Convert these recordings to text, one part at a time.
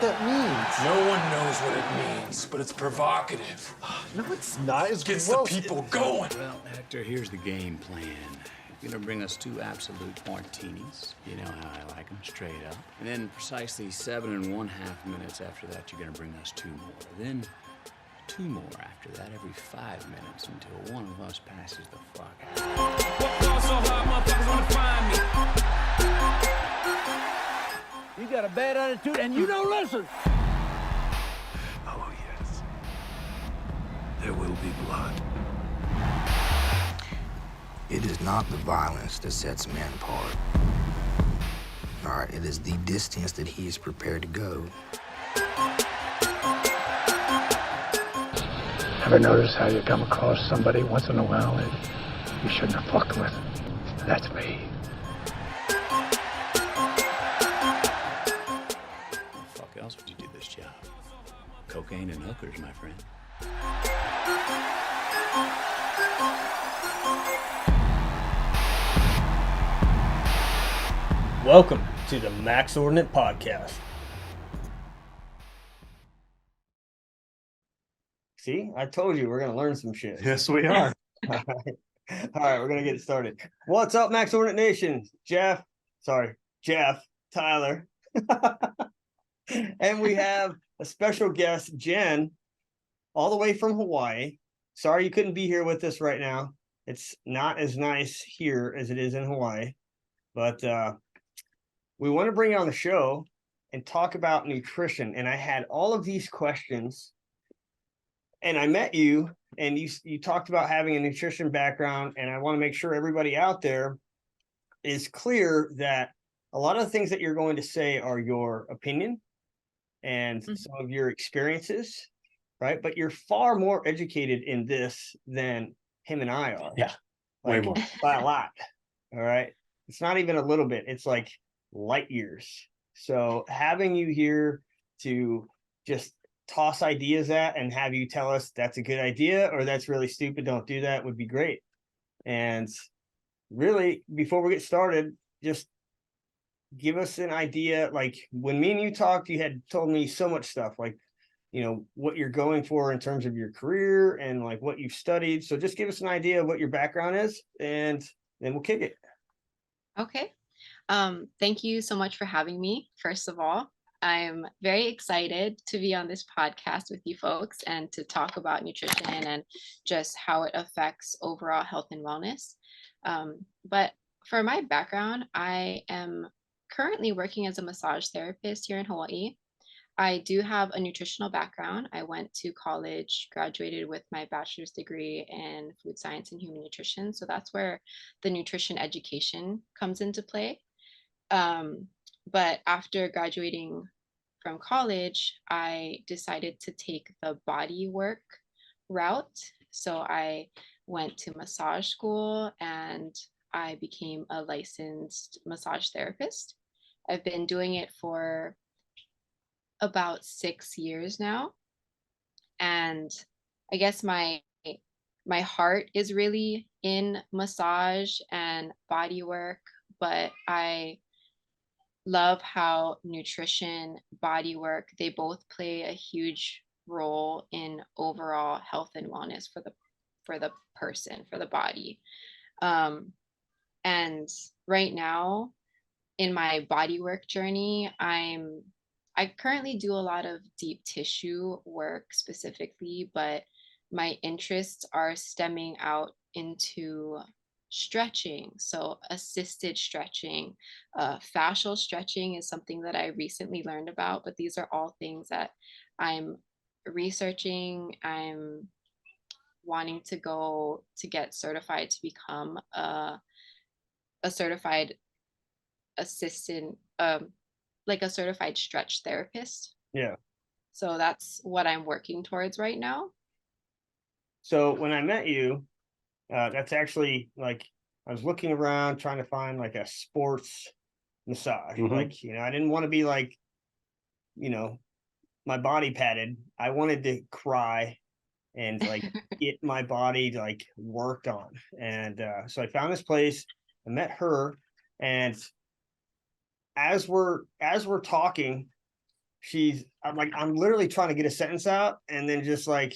that means. No one knows what it means, but it's provocative. No, it's not. It's Gets gross. the people going. Well, Hector, here's the game plan. You're gonna bring us 2 absolute martinis. You know how I like them, straight up. And then precisely 7½ minutes after that, you're gonna bring us 2 more. Then 2 more after that every 5 minutes until one of us passes the fuck out. You got a bad attitude and you don't listen. Oh, yes. There will be blood. It is not the violence that sets a man apart. All right, it is the distance that he is prepared to go. Ever notice how you come across somebody once in a while that you shouldn't have fucked with? That's me. What the fuck else would you do this job? Cocaine and hookers, my friend. Welcome to the Max Ordinate podcast. See, I told you we're going to learn some shit. Yes, we are. All right, we're going to get started. What's up, Max Ordinate Nation? Jeph, Tyler. And we have a special guest, Jen, all the way from Hawaii. Sorry you couldn't be here with us right now. It's not as nice here as it is in Hawaii. But we want to bring you on the show and talk about nutrition. And I had all of these questions. And I met you, and you talked about having a nutrition background, and I want to make sure everybody out there is clear that a lot of the things that you're going to say are your opinion and some of your experiences, right? But you're far more educated in this than him and I are. Yeah, way more. By a lot, all right? It's not even a little bit. It's like light years. So having you here to just toss ideas at and have you tell us that's a good idea or that's really stupid, don't do that, would be great. And really, before we get started, just give us an idea. Like when me and you talked, you had told me so much stuff, like, you know, what you're going for in terms of your career and like what you've studied. So just give us an idea of what your background is, and then we'll kick it. Okay. Thank you so much for having me. First of all, I'm very excited to be on this podcast with you folks and to talk about nutrition and just how it affects overall health and wellness. But for my background, I am currently working as a massage therapist here in Hawaii. I do have a nutritional background. I went to college, graduated with my bachelor's degree in food science and human nutrition. So that's where the nutrition education comes into play. But after graduating from college, I decided to take the body work route. So I went to massage school and I became a licensed massage therapist. I've been doing it for about 6 years now. And I guess my heart is really in massage and body work, but I love how nutrition, body work, they both play a huge role in overall health and wellness for the person, for the body. And right now in my body work journey, I currently do a lot of deep tissue work specifically, but my interests are stemming out into stretching. So assisted stretching, fascial stretching is something that I recently learned about, but these are all things that I'm researching. I'm wanting to go to get certified to become a certified assistant, like a certified stretch therapist. Yeah. So that's what I'm working towards right now. So when I met you, that's actually like, I was looking around trying to find like a sports massage. Like, you know, I didn't want to be like, you know, my body padded. I wanted to cry and like get my body like worked on. And so I found this place, I met her, and as we're talking, I'm literally trying to get a sentence out, and then just like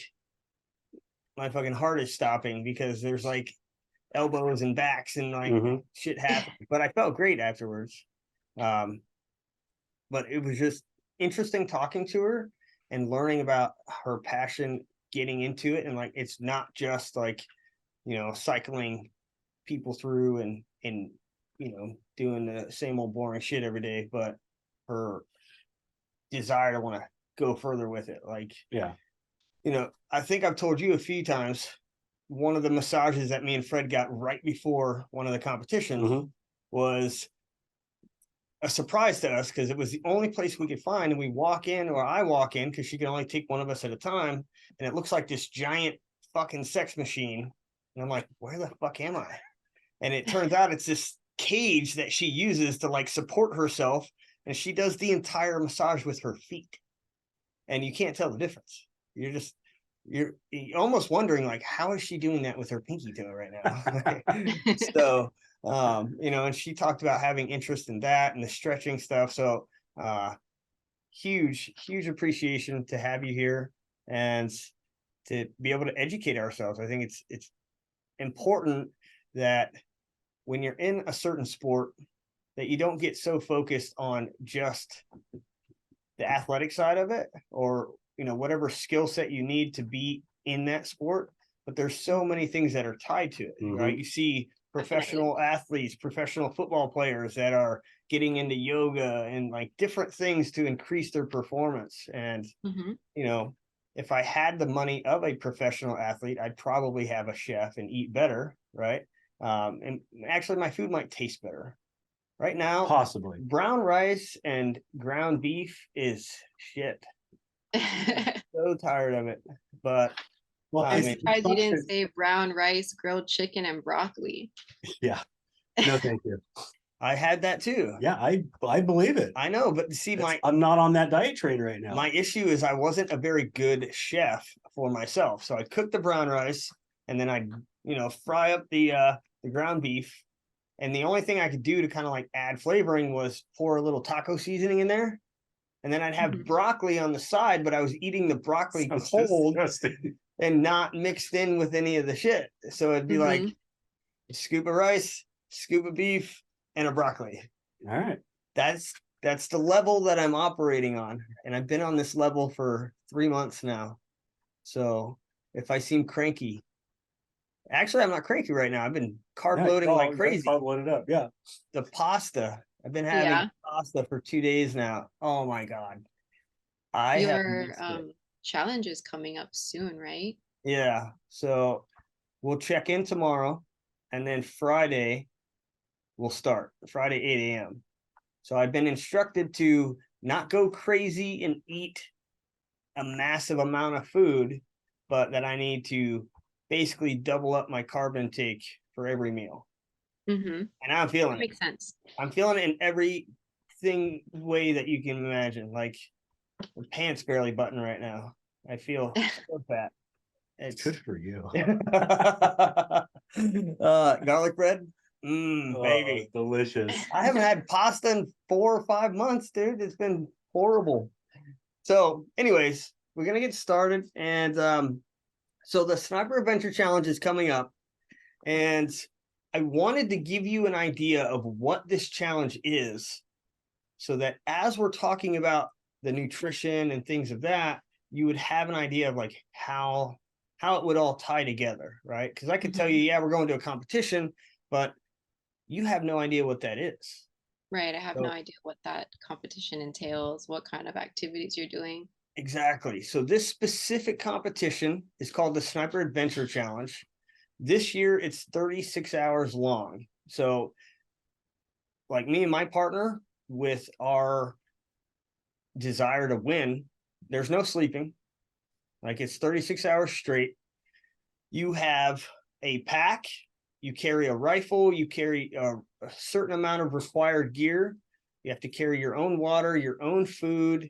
my fucking heart is stopping because there's like elbows and backs and like shit happened. But I felt great afterwards. But it was just interesting talking to her and learning about her passion, getting into it. And like, it's not just like, cycling people through and, doing the same old boring shit every day, but her desire to want to go further with it. Like, I think I've told you a few times, one of the massages that me and Fred got right before one of the competitions was a surprise to us because it was the only place we could find. And we walk in, or I walk in, because she can only take one of us at a time. And it looks like this giant fucking sex machine. And I'm like, where the fuck am I? And it turns out it's this cage that she uses to like support herself. And she does the entire massage with her feet. And you can't tell the difference. You're almost wondering, like, how is she doing that with her pinky toe right now? So, and she talked about having interest in that and the stretching stuff. So, huge appreciation to have you here and to be able to educate ourselves. I think it's important that when you're in a certain sport, that you don't get so focused on just the athletic side of it, or whatever skill set you need to be in that sport, but there's so many things that are tied to it, right? You see professional athletes, professional football players that are getting into yoga and like different things to increase their performance. And, if I had the money of a professional athlete, I'd probably have a chef and eat better, right? And actually my food might taste better. Right now, Possibly. Brown rice and ground beef is shit. So tired of it. But I'm surprised you didn't say brown rice, grilled chicken, and broccoli. Yeah. No, thank you. I had that too. Yeah, I believe it. I know, but see, I'm not on that diet train right now. My issue is I wasn't a very good chef for myself. So I'd cook the brown rice and then I'd, fry up the ground beef. And the only thing I could do to kind of like add flavoring was pour a little taco seasoning in there. And then I'd have broccoli on the side, but I was eating the broccoli cold and not mixed in with any of the shit. So it'd be like a scoop of rice, scoop of beef, and a broccoli. All right. That's the level that I'm operating on. And I've been on this level for 3 months now. So if I seem cranky, actually, I'm not cranky right now. I've been carb loading like crazy. Carb loaded up, yeah. The pasta. I've been having pasta for 2 days now. Oh my God. Your challenge is coming up soon, right? Yeah. So we'll check in tomorrow, and then Friday we'll start. Friday, 8 a.m. So I've been instructed to not go crazy and eat a massive amount of food, but that I need to basically double up my carb intake for every meal. And I'm feeling that makes sense. I'm feeling it in everything way that you can imagine. Like the pants barely button right now. I feel so fat. It's good for you. Garlic bread. Baby. Delicious. I haven't had pasta in 4 or 5 months, dude. It's been horrible. So anyways, we're going to get started. And so the Sniper Adventure Challenge is coming up. And I wanted to give you an idea of what this challenge is, so that as we're talking about the nutrition and things of that, you would have an idea of like how it would all tie together, right? Because I could tell you, yeah, we're going to a competition, but you have no idea what that is. Right. I have no idea what that competition entails, what kind of activities you're doing. Exactly. So this specific competition is called the Sniper Adventure Challenge. This year, it's 36 hours long. So like me and my partner, with our desire to win, there's no sleeping. Like it's 36 hours straight. You have a pack, you carry a rifle, you carry a certain amount of required gear. You have to carry your own water, your own food.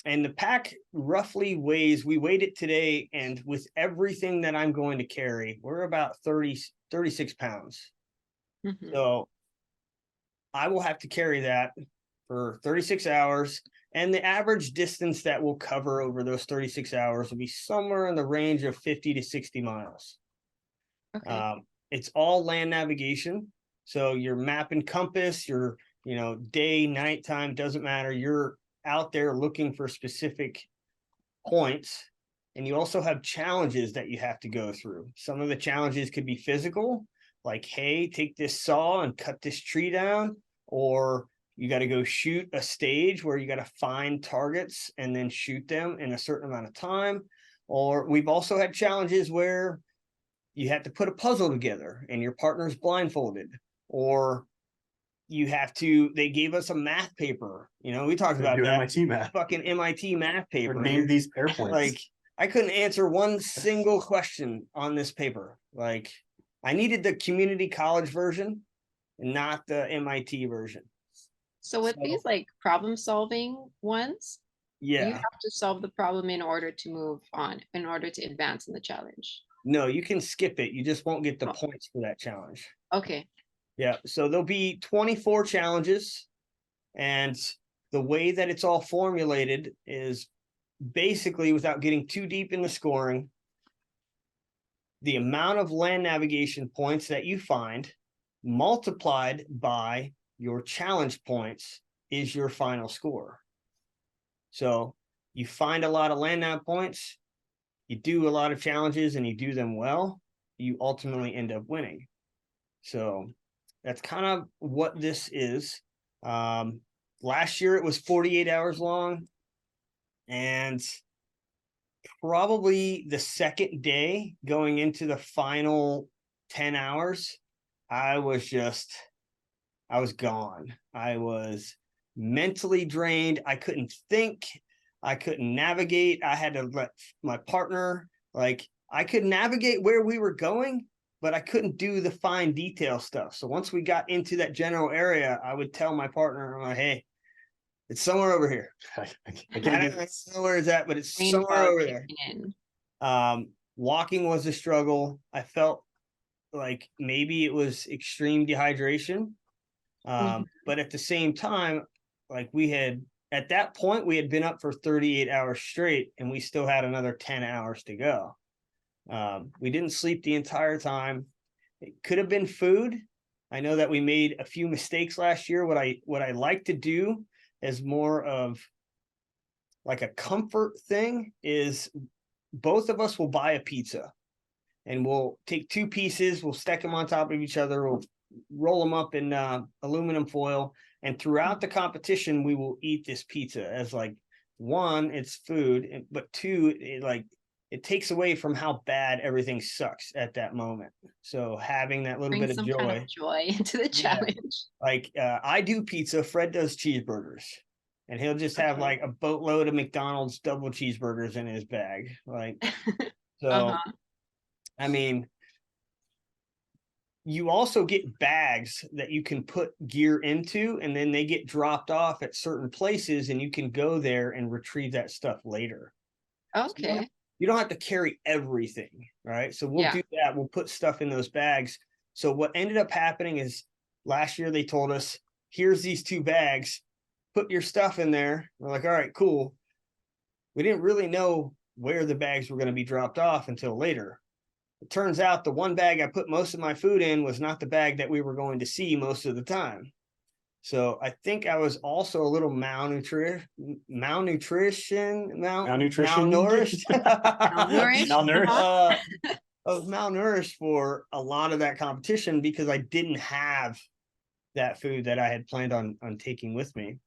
And the pack roughly weighs, we weighed it today, and with everything that I'm going to carry, we're about 36 pounds. So I will have to carry that for 36 hours. And the average distance that we'll cover over those 36 hours will be somewhere in the range of 50 to 60 miles. Okay. It's all land navigation. So your map and compass, your, day, nighttime, doesn't matter. You're out there looking for specific points. And you also have challenges that you have to go through. Some of the challenges could be physical, like, hey, take this saw and cut this tree down, or you got to go shoot a stage where you got to find targets and then shoot them in a certain amount of time. Or we've also had challenges where you have to put a puzzle together and your partner's blindfolded, or they gave us a math paper. We talked about that. MIT math. Fucking MIT math paper. Or name these airplanes. Like, I couldn't answer one single question on this paper. Like, I needed the community college version and not the MIT version. So with these like problem solving ones, you Yeah. have to solve the problem in order to move on, in order to advance in the challenge. No, you can skip it. You just won't get the points for that challenge. Okay. Yeah. So there'll be 24 challenges. And the way that it's all formulated is basically, without getting too deep in the scoring, the amount of land navigation points that you find multiplied by your challenge points is your final score. So you find a lot of land nav points, you do a lot of challenges and you do them well, you ultimately end up winning. So that's kind of what this is. Last year it was 48 hours long, and probably the second day going into the final 10 hours, I was gone. I was mentally drained. I couldn't think. I couldn't navigate. I had to let my partner, I could navigate where we were going, but I couldn't do the fine detail stuff. So once we got into that general area, I would tell my partner, I'm like, hey, it's somewhere over here. I don't know where it's at, but it's somewhere over there. Walking was a struggle. I felt like maybe it was extreme dehydration. But at the same time, at that point, we had been up for 38 hours straight and we still had another 10 hours to go. We didn't sleep the entire time. It could have been food. I know that we made a few mistakes last year. What I like to do as more of like a comfort thing is both of us will buy a pizza and we'll take two pieces, we'll stack them on top of each other, we'll roll them up in aluminum foil, and throughout the competition we will eat this pizza as one, it's food, but two, it takes away from how bad everything sucks at that moment. So having that little bit of joy, kind of joy into the challenge. I do pizza, Fred does cheeseburgers, and he'll just have a boatload of McDonald's double cheeseburgers in his bag. I mean, you also get bags that you can put gear into, and then they get dropped off at certain places and you can go there and retrieve that stuff later. Okay. So you don't have to carry everything, right? So we'll do that. We'll put stuff in those bags. So what ended up happening is last year they told us, here's these 2 bags, put your stuff in there. We're like, all right, cool. We didn't really know where the bags were going to be dropped off until later. It turns out the one bag I put most of my food in was not the bag that we were going to see most of the time. So I think I was also a little malnourished. I was malnourished for a lot of that competition because I didn't have that food that I had planned on taking with me.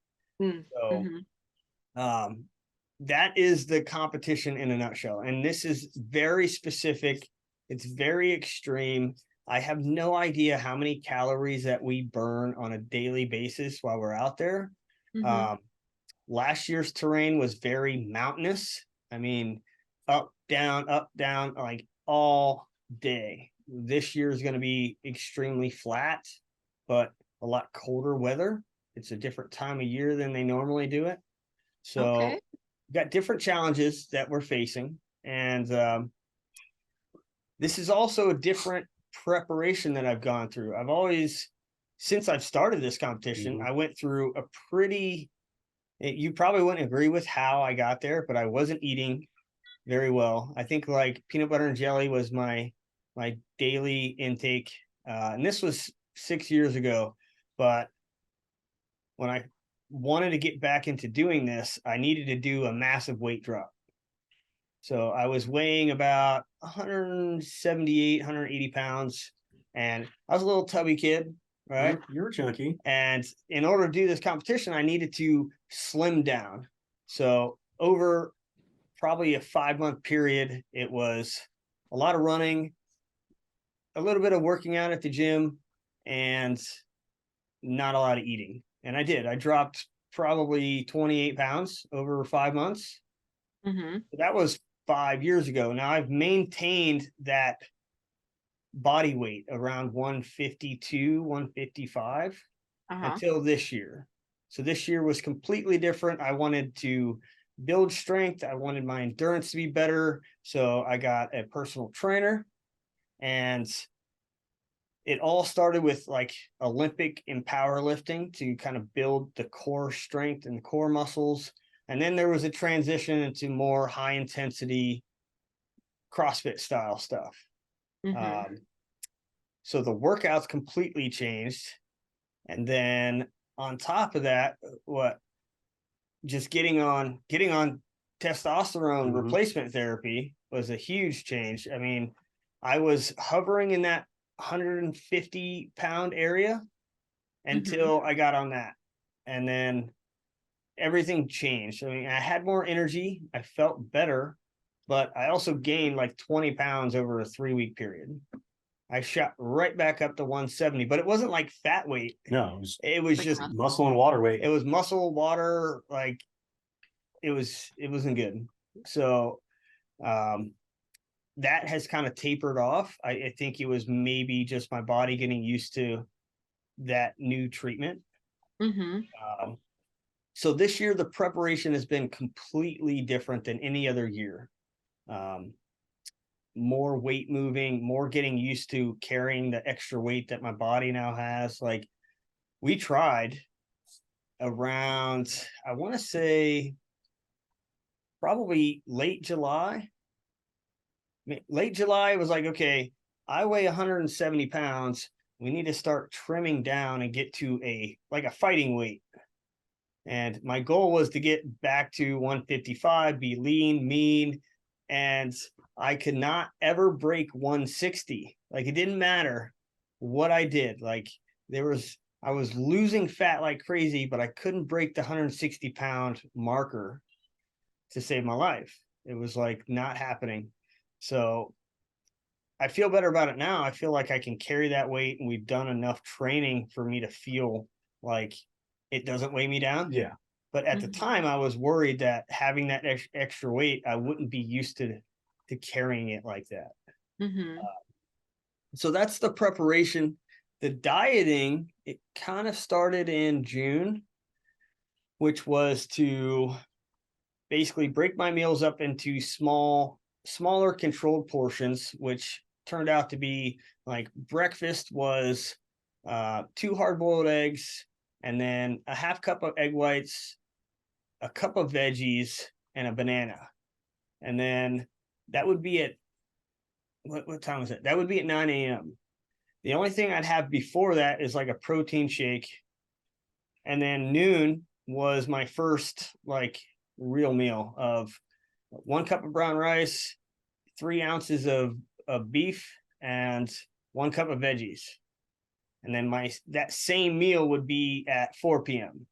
That is the competition in a nutshell. And this is very specific. It's very extreme. I have no idea how many calories that we burn on a daily basis while we're out there. Last year's terrain was very mountainous. I mean, up, down, like all day. This year is going to be extremely flat, but a lot colder weather. It's a different time of year than they normally do it. So we've got different challenges that we're facing. And this is also a different preparation that I've gone through. I've always, since I've started this competition, I went through a pretty You probably wouldn't agree with how I got there, but I wasn't eating very well. I think like peanut butter and jelly was my daily intake. And this was 6 years ago. But when I wanted to get back into doing this, I needed to do a massive weight drop. So I was weighing about 178, 180 pounds, and I was a little tubby kid, right? You were chunky. And in order to do this competition, I needed to slim down. So over probably a 5-month period, it was a lot of running, a little bit of working out at the gym, and not a lot of eating. And I did. I dropped probably 28 pounds over 5 months. That was 5 years ago. Now I've maintained that body weight around 152, 155 until this year. So this year was completely different. I wanted to build strength. I wanted my endurance to be better. So I got a personal trainer, and it all started with like Olympic and powerlifting to kind of build the core strength and the core muscles. And then there was a transition into more high intensity CrossFit style stuff. So the workouts completely changed. And then on top of that, just getting on testosterone replacement therapy was a huge change. I mean, I was hovering in that 150-pound area until I got on that. And then everything changed. I mean, I had more energy. I felt better, but I also gained like 20 pounds over a 3-week period. I shot right back up to 170, but it wasn't like fat weight. No, it was like just muscle and water weight. It was muscle, water, like it wasn't good. So that has kind of tapered off. I think it was maybe just my body getting used to that new treatment. So this year, the preparation has been completely different than any other year. More weight moving, more getting used to carrying the extra weight that my body now has. Like we tried around, I want to say probably late July. Late July was like, okay, I weigh 170 pounds. We need to start trimming down and get to a fighting weight. And my goal was to get back to 155, be lean, mean, and I could not ever break 160. Like it didn't matter what I did. Like I was losing fat like crazy, but I couldn't break the 160-pound marker to save my life. It was like not happening. So I feel better about it now. I feel like I can carry that weight, and we've done enough training for me to feel like it doesn't weigh me down. Yeah. But at the time, I was worried that having that extra weight, I wouldn't be used to carrying it like that. So that's the preparation. The dieting, it kind of started in June, which was to basically break my meals up into smaller controlled portions, which turned out to be like breakfast was 2 hard-boiled eggs, and then a half cup of egg whites, a cup of veggies, and a banana. And then that would be at, what time was it? That would be at 9 a.m. The only thing I'd have before that is like a protein shake. And then noon was my first like real meal of 1 cup of brown rice, 3 ounces of beef, and 1 cup of veggies. And then that same meal would be at 4 p.m.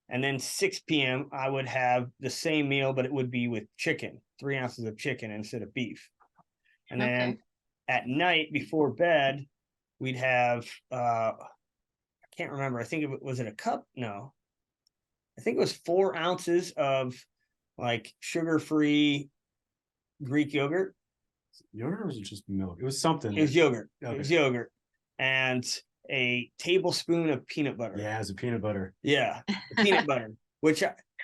And then 6 p.m. I would have the same meal, but it would be with chicken, 3 ounces of chicken instead of beef. And then at night before bed, we'd have, I can't remember. I think was it a cup? No, I think it was 4 ounces of like sugar-free Greek yogurt. Yogurt, or was it just milk? It was something. It was yogurt. Okay. It was yogurt. And a tablespoon of peanut butter. Yeah, it was a peanut butter. Yeah, peanut butter. Which,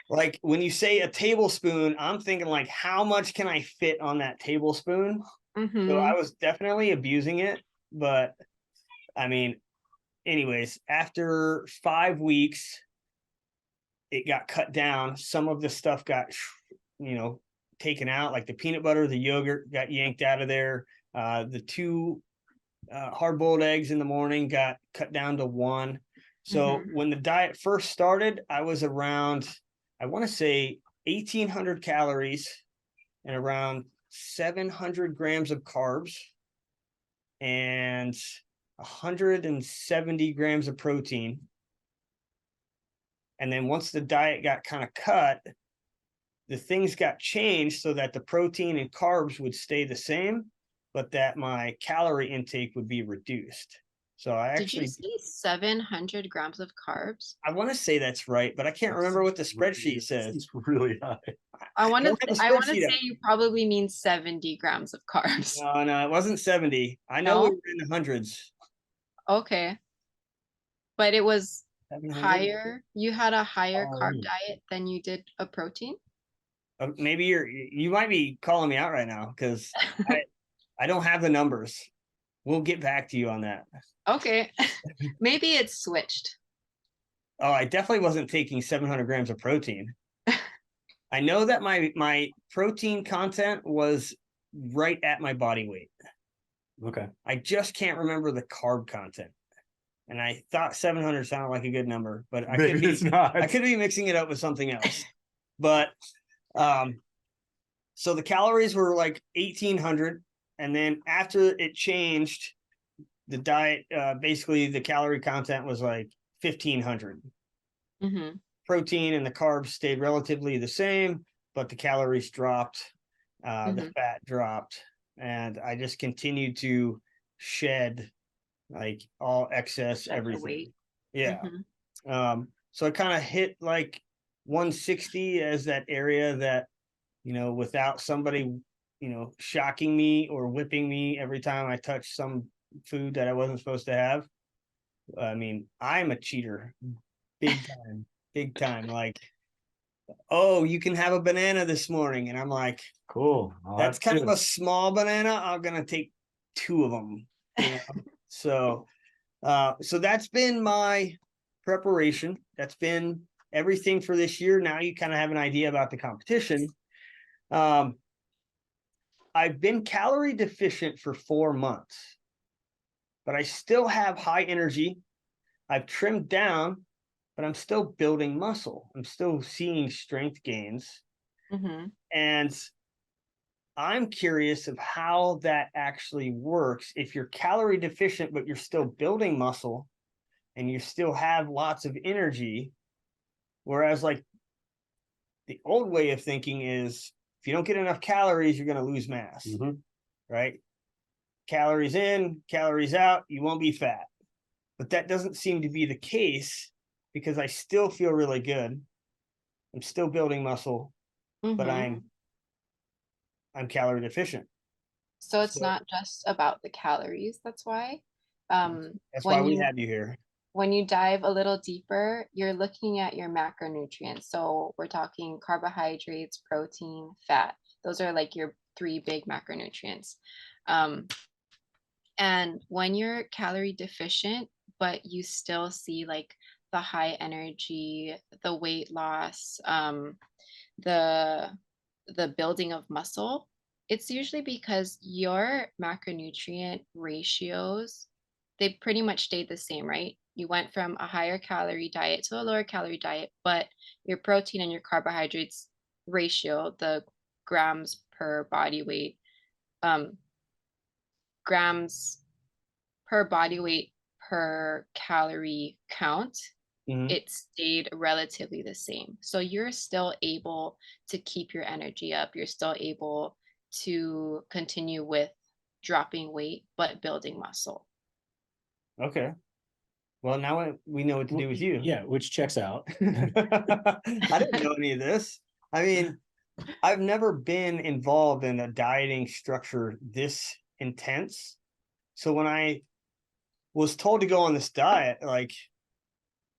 like, when you say a tablespoon, I'm thinking like, how much can I fit on that tablespoon? So I was definitely abusing it. But I mean, anyways, after 5 weeks, it got cut down. Some of the stuff got, taken out, like the peanut butter, the yogurt got yanked out of there. The 2 hard-boiled eggs in the morning got cut down to 1. So when the diet first started, I was around, I want to say 1,800 calories and around 700 grams of carbs and 170 grams of protein. And then once the diet got kind of cut, the things got changed so that the protein and carbs would stay the same, but that my calorie intake would be reduced. So I Did you actually, say 700 grams of carbs? I want to say that's right, but I can't remember what the spreadsheet says. It's really high. I want to don't have a I want to spreadsheet say up. you probably mean 70 grams of carbs. No, it wasn't 70. I know No? we were in the hundreds. Okay. But it was 700? higher. You had a higher carb Oh. diet than you did a protein? Maybe you might be calling me out right now because I don't have the numbers. We'll get back to you on that. Okay. Maybe it's switched. Oh, I definitely wasn't taking 700 grams of protein. I know that my protein content was right at my body weight. Okay. I just can't remember the carb content. And I thought 700 sounded like a good number, but I could Maybe it's be not. I could be mixing it up with something else. But so the calories were like 1,800, and then after it changed, the diet basically the calorie content was like 1,500. Mm-hmm. Protein and the carbs stayed relatively the same, but the calories dropped, the fat dropped, and I just continued to shed like all excess Shed the everything. weight. Yeah. Mhm. So I kind of hit like 160 as that area that, without somebody, shocking me or whipping me every time I touch some food that I wasn't supposed to have. I mean, I'm a cheater, big time, big time. Like, oh, you can have a banana this morning. And I'm like, Cool. that's kind of a small banana. I'm going to take 2 of them. So that's been my preparation. That's been everything for this year. Now you kind of have an idea about the competition. I've been calorie deficient for 4 months, but I still have high energy. I've trimmed down, but I'm still building muscle. I'm still seeing strength gains. And I'm curious of how that actually works. If you're calorie deficient, but you're still building muscle and you still have lots of energy, whereas like the old way of thinking is if you don't get enough calories, you're going to lose mass, right? Calories in, calories out, you won't be fat. But that doesn't seem to be the case because I still feel really good. I'm still building muscle, but I'm calorie deficient. So it's not just about the calories. That's why. That's why we have you here. When you dive a little deeper, you're looking at your macronutrients. So we're talking carbohydrates, protein, fat. Those are like your 3 big macronutrients. And when you're calorie deficient, but you still see like the high energy, the weight loss, the building of muscle, it's usually because your macronutrient ratios, they pretty much stayed the same, right? You went from a higher calorie diet to a lower calorie diet, but your protein and your carbohydrates ratio, the grams per body weight, grams per body weight per calorie count, it stayed relatively the same. So you're still able to keep your energy up. You're still able to continue with dropping weight, but building muscle. Okay. Well, now we know what to do with you. Yeah, which checks out. I didn't know any of this. I mean, I've never been involved in a dieting structure this intense. So when I was told to go on this diet, like,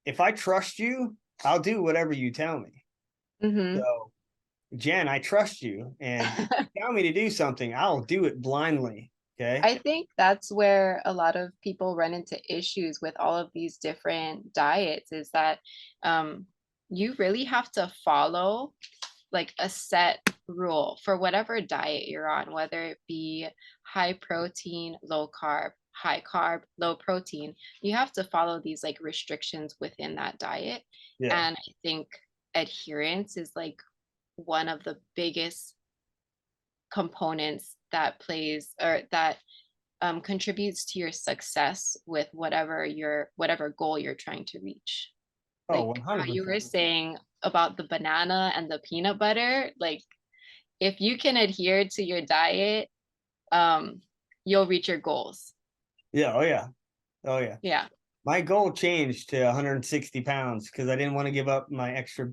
if I trust you, I'll do whatever you tell me. So, Jen, I trust you, and if you tell me to do something, I'll do it blindly. Okay. I think that's where a lot of people run into issues with all of these different diets is that you really have to follow like a set rule for whatever diet you're on, whether it be high protein, low carb, low protein. You have to follow these like restrictions within that diet. Yeah. And I think adherence is like one of the biggest components that plays or that contributes to your success with whatever goal you're trying to reach. Oh, Like how you were 100%. saying about the banana and the peanut butter, like if you can adhere to your diet, you'll reach your goals. Yeah. Oh yeah. Oh yeah. Yeah. My goal changed to 160 pounds because I didn't want to give up my extra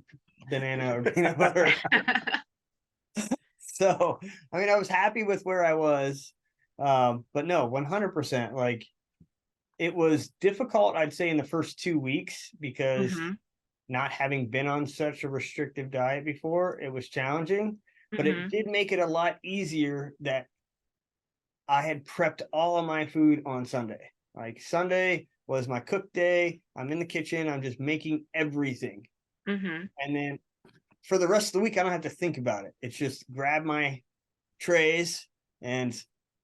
banana or peanut butter. So, I mean, I was happy with where I was. But no, 100%. Like, it was difficult, I'd say, in the first 2 weeks because not having been on such a restrictive diet before, it was challenging. But it did make it a lot easier that I had prepped all of my food on Sunday. Like, Sunday was my cook day. I'm in the kitchen. I'm just making everything. And then for the rest of the week, I don't have to think about it. It's just grab my trays and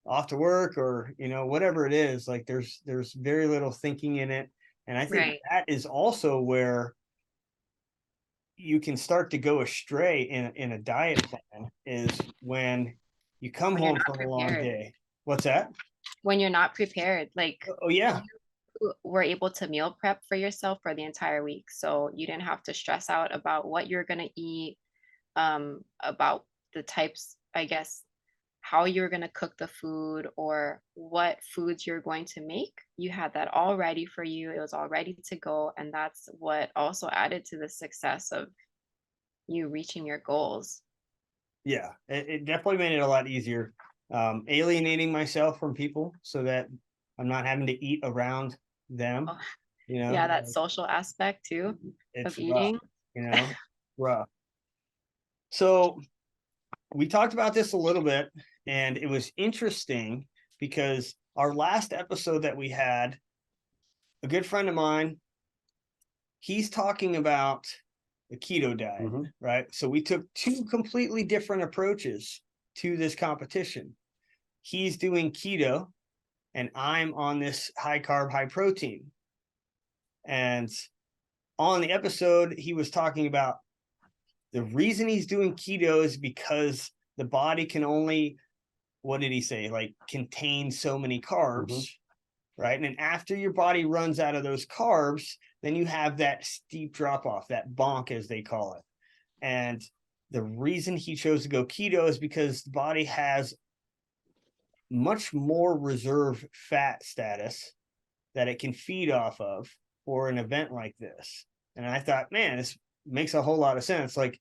off to work, or whatever it is. Like there's very little thinking in it. And I think that is also where you can start to go astray in a diet plan, is when you come home from a long day. What's that? When you're not prepared, like Oh yeah. you were able to meal prep for yourself for the entire week, so you didn't have to stress out about what you're going to eat, about the types, I guess, how you're going to cook the food or what foods you're going to make. You had that all ready for you. It was all ready to go. And that's what also added to the success of you reaching your goals. Yeah, it definitely made it a lot easier. Alienating myself from people so that I'm not having to eat around them. Oh, yeah, that social aspect too of eating. Rough. So we talked about this a little bit, and it was interesting because our last episode that we had, a good friend of mine, he's talking about the keto diet, right? So we took two completely different approaches to this competition. He's doing keto and I'm on this high carb, high protein. And on the episode, he was talking about the reason he's doing keto is because the body can only, what did he say? Like contain so many carbs, right? And then after your body runs out of those carbs, then you have that steep drop off, that bonk, as they call it. And the reason he chose to go keto is because the body has much more reserve fat status that it can feed off of for an event like this. And I thought, man, this makes a whole lot of sense. Like,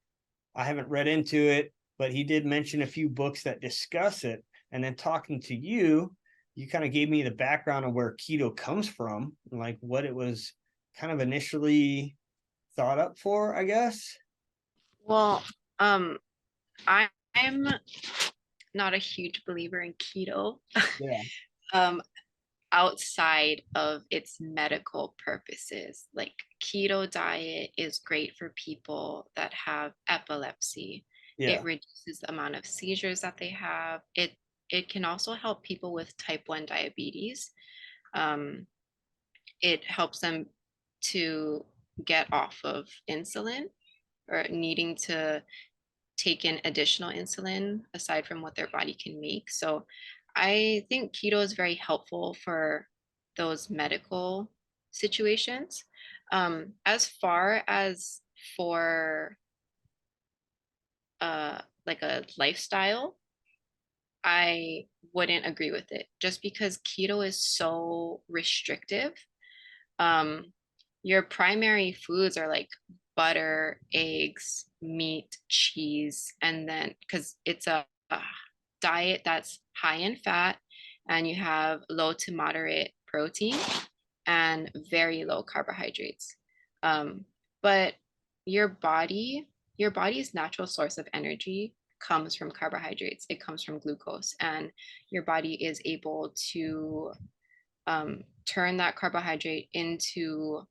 I haven't read into it, but he did mention a few books that discuss it. And then talking to you, you kind of gave me the background of where keto comes from, and like what it was kind of initially thought up for, I guess. Well, I'm not a huge believer in keto. Yeah. Outside of its medical purposes. Like keto diet is great for people that have epilepsy. It reduces the amount of seizures that they have. It can also help people with type 1 diabetes. It helps them to get off of insulin or needing to take in additional insulin aside from what their body can make. So I think keto is very helpful for those medical situations. As far as for like a lifestyle, I wouldn't agree with it just because keto is so restrictive. Your primary foods are like butter, eggs, meat, cheese, and then because it's a diet that's high in fat and you have low to moderate protein and very low carbohydrates. But your body's natural source of energy comes from carbohydrates. It comes from glucose, and your body is able to turn that carbohydrate into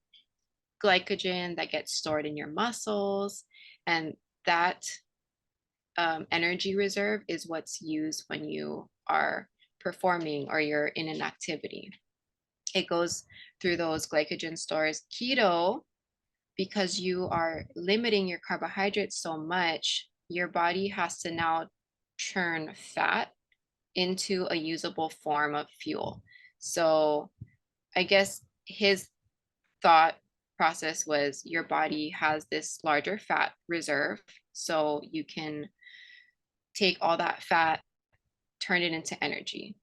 glycogen that gets stored in your muscles, and that energy reserve is what's used when you are performing or you're in an activity. It goes through those glycogen stores. Keto, because you are limiting your carbohydrates so much, your body has to now turn fat into a usable form of fuel. So I guess his thought process was your body has this larger fat reserve, so you can take all that fat, turn it into energy.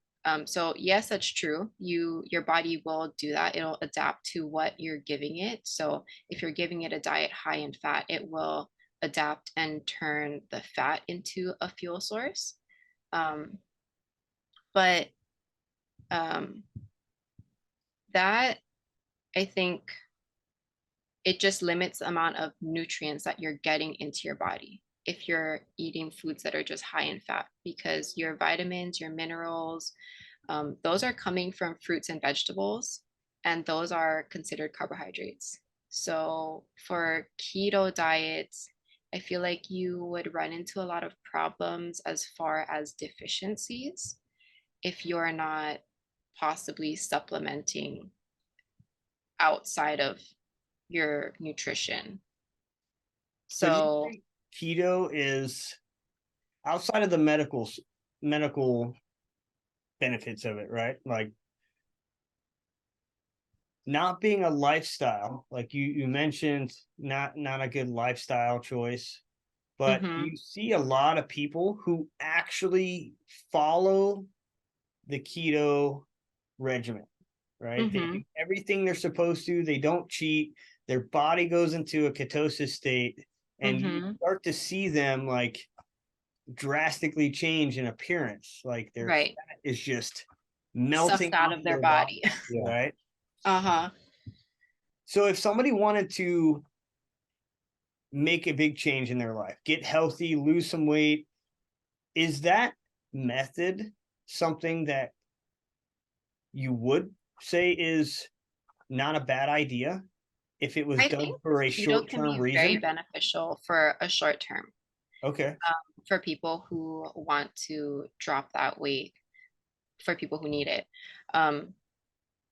So yes, that's true. Your body will do that. It'll adapt to what you're giving it. So if you're giving it a diet high in fat, it will adapt and turn the fat into a fuel source. But that, I think, it just limits the amount of nutrients that you're getting into your body if you're eating foods that are just high in fat, because your vitamins, your minerals, those are coming from fruits and vegetables, and those are considered carbohydrates. So for keto diets, I feel like you would run into a lot of problems as far as deficiencies if you're not possibly supplementing outside of your nutrition. So do you So think keto is outside of the medical benefits of it, right? Like not being a lifestyle, like you mentioned, not a good lifestyle choice, but you see a lot of people who actually follow the keto regimen, right? They do everything they're supposed to. They don't cheat. Their body goes into a ketosis state, and you start to see them like drastically change in appearance. Like their right, fat is just sucked melting out off of their their body. right? Uh-huh. So if somebody wanted to make a big change in their life, get healthy, lose some weight, is that method something that you would say is not a bad idea if it was I done think for a keto can short-term be very reason? beneficial for a short term, Okay. for people who want to drop that weight, for people who need it.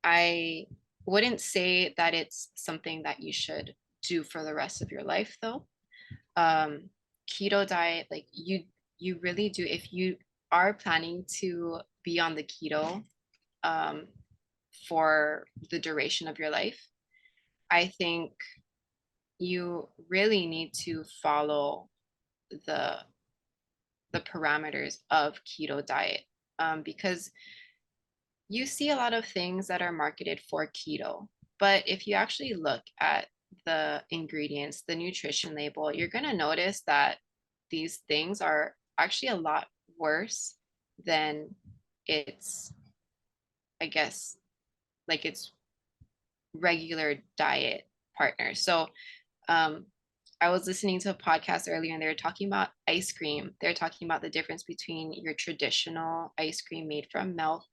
I wouldn't say that it's something that you should do for the rest of your life, though. Keto diet, like you really do, if you are planning to be on the keto for the duration of your life, I think you really need to follow the parameters of keto diet, because you see a lot of things that are marketed for keto, but if you actually look at the ingredients, the nutrition label, you're going to notice that these things are actually a lot worse than its, I guess, like its regular diet partners. So I was listening to a podcast earlier, and they were talking about ice cream. They're talking about the difference between your traditional ice cream made from milk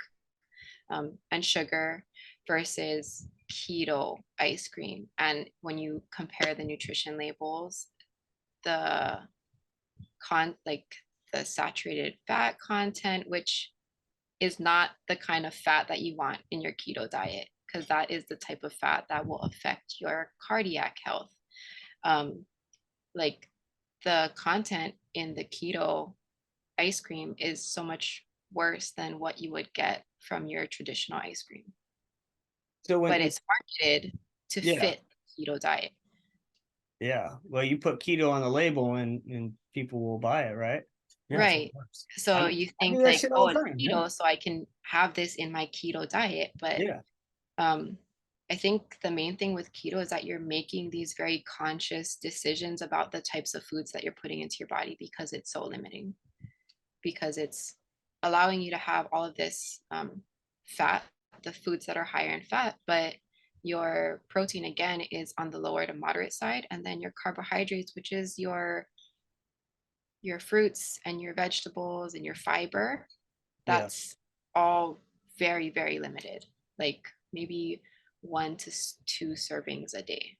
and sugar versus keto ice cream. And when you compare the nutrition labels, the like the saturated fat content, which is not the kind of fat that you want in your keto diet, because that is the type of fat that will affect your cardiac health. Like the content in the keto ice cream is so much worse than what you would get from your traditional ice cream. So but it's marketed to fit the keto diet. Yeah. Well, you put keto on the label and people will buy it, right? Yeah, Right. So you I do think that like, shit oh, all the it's time. keto, so I can have this in my keto diet. But Yeah. I think the main thing with keto is that you're making these very conscious decisions about the types of foods that you're putting into your body, because it's so limiting, because it's allowing you to have all of this fat, the foods that are higher in fat, but your protein again is on the lower to moderate side, and then your carbohydrates, which is your fruits and your vegetables and your fiber, that's all very, very limited, like maybe 1 to 2 servings a day.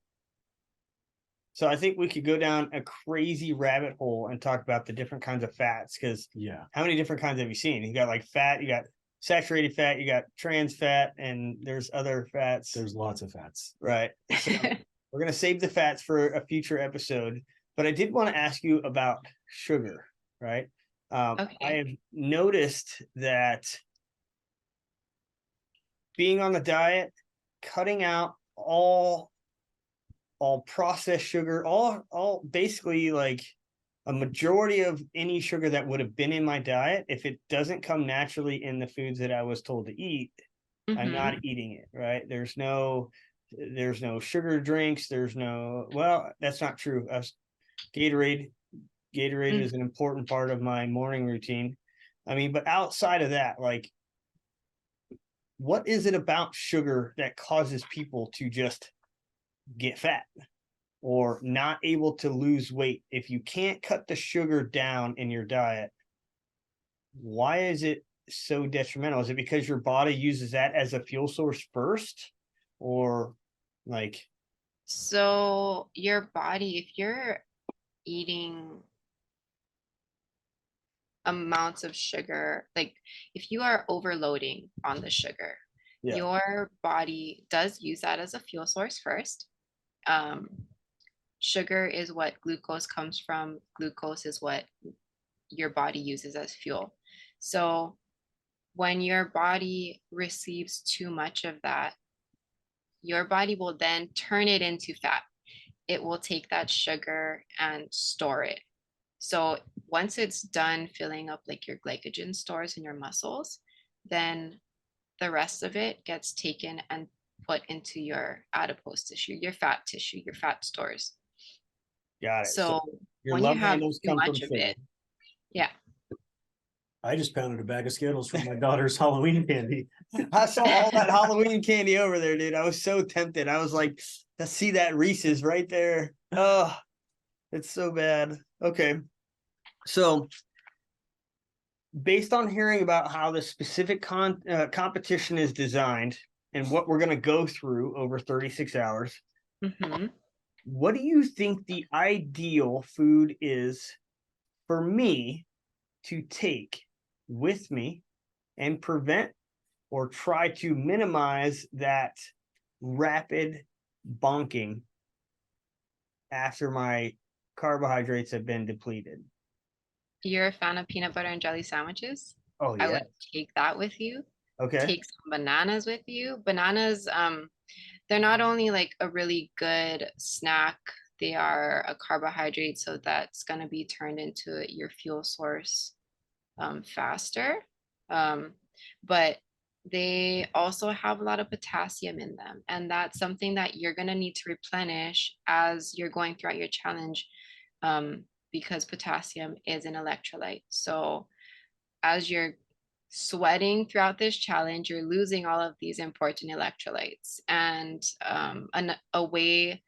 So I think we could go down a crazy rabbit hole and talk about the different kinds of fats, because Yeah. how many different kinds have you seen? You got like fat, you got saturated fat, you got trans fat, and there's other fats. There's lots of fats. Right. So we're going to save the fats for a future episode, but I did want to ask you about sugar, right? Okay. I have noticed that being on the diet, cutting out all processed sugar, all basically like a majority of any sugar that would have been in my diet, if it doesn't come naturally in the foods that I was told to eat, I'm not eating it, right? There's no sugar drinks. Well, that's not true. Gatorade is an important part of my morning routine. I mean, but outside of that, like, what is it about sugar that causes people to just get fat or not able to lose weight? If you can't cut the sugar down in your diet, why is it so detrimental? Is it because your body uses that as a fuel source first, or like? So your body, if you're eating amounts of sugar, like if you are overloading on the sugar, Yeah. your body does use that as a fuel source first. Sugar is what glucose comes from. Glucose is what your body uses as fuel. So when your body receives too much of that, your body will then turn it into fat. It will take that sugar and store it. So once it's done filling up like your glycogen stores in your muscles, then the rest of it gets taken and put into your adipose tissue, your fat tissue, your fat stores. Got it. So your when you love have handles too come from much of sugar. it, yeah. I just pounded a bag of Skittles from my daughter's Halloween candy. I saw all that Halloween candy over there, dude. I was so tempted. I was like, let's see that Reese's right there. Oh, it's so bad. Okay. So based on hearing about how the specific competition is designed and what we're going to go through over 36 hours, what do you think the ideal food is for me to take with me and prevent or try to minimize that rapid bonking after my carbohydrates have been depleted? You're a fan of peanut butter and jelly sandwiches? Oh, I yeah. would take that with you. Okay. Take some bananas with you. Bananas, they're not only like a really good snack, they are a carbohydrate, so that's going to be turned into your fuel source faster. But they also have a lot of potassium in them, and that's something that you're going to need to replenish as you're going throughout your challenge, because potassium is an electrolyte. So as you're sweating throughout this challenge, you're losing all of these important electrolytes, and a way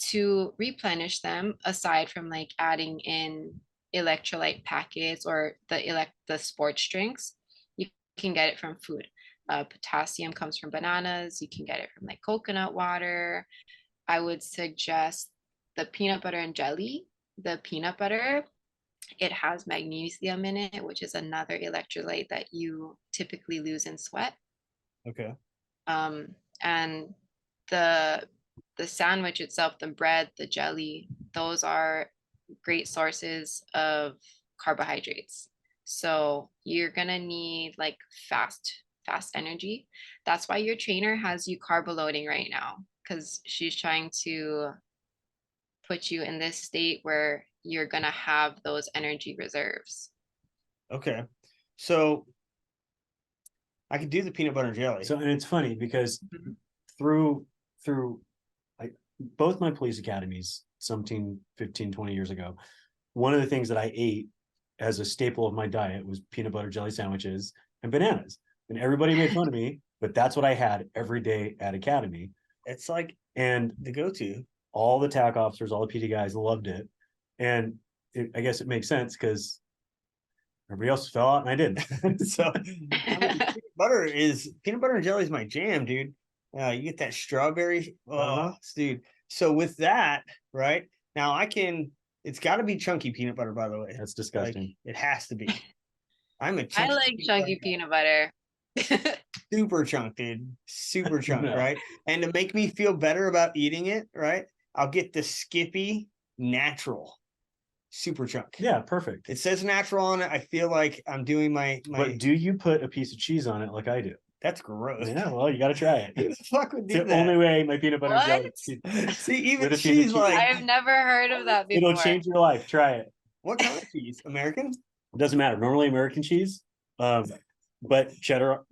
to replenish them, aside from like adding in electrolyte packets or the sports drinks, you can get it from food. Potassium comes from bananas. You can get it from like coconut water. I would suggest the peanut butter and jelly. The peanut butter, it has magnesium in it, which is another electrolyte that you typically lose in sweat. Okay. And the sandwich itself, the bread, the jelly, those are great sources of carbohydrates. So you're gonna need like fast energy. That's why your trainer has you carb loading right now, because she's trying to put you in this state where you're gonna have those energy reserves. Okay. So I could do the peanut butter and jelly. So, and it's funny because through both my police academies, 15, 20 years ago, one of the things that I ate as a staple of my diet was peanut butter jelly sandwiches and bananas. And everybody made fun of me, but that's what I had every day at academy. It's like and the go-to. All the TAC officers, all the PT guys loved it. And I guess it makes sense because everybody else fell out and I didn't. So I mean, peanut butter and jelly is my jam, dude. You get that strawberry, dude. So with that, right, Now it's got to be chunky peanut butter, by the way. That's Like, disgusting. it has to be. I'm a I chunky like chunky peanut butter. super chunk, dude. Super chunk, No. right? And to make me feel better about eating it, right? I'll get the Skippy natural super chunk. Yeah, perfect. It says natural on it. I feel like I'm doing my But do you put a piece of cheese on it like I do? that's gross. Yeah, well, you got to try it. Who the fuck would It's do the only that? way my peanut butter and jelly. What? See, even With a piece of she's cheese. like, I've never heard of that It'll before. change your life. Try it. what kind of cheese? American? It doesn't matter. Normally American cheese, but cheddar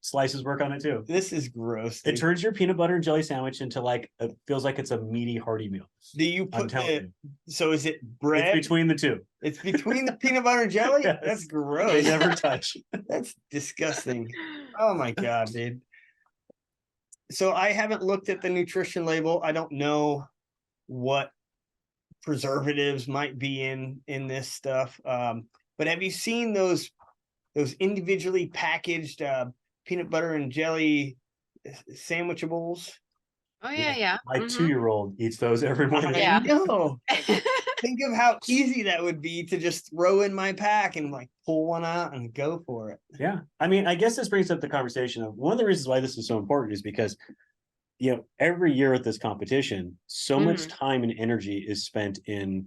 slices work on it too. This is gross. It Dude. turns your peanut butter and jelly sandwich into like it feels like it's a meaty hearty meal. Do you I'm put telling it? you, So is it bread? it's between the two. It's between the peanut butter and jelly? Yes. That's They gross. never touch. That's disgusting. Oh my god, dude. So I haven't looked at the nutrition label. I don't know what preservatives might be in this stuff. But have you seen those individually packaged peanut butter and jelly sandwichables? Oh yeah, yeah. My Mhm. 2-year-old eats those every morning. Yeah. I know. Think of how easy that would be to just throw in my pack and like pull one out and go for it. Yeah. I mean, I guess this brings up the conversation of one of the reasons why this is so important is because, every year at this competition, so much time and energy is spent in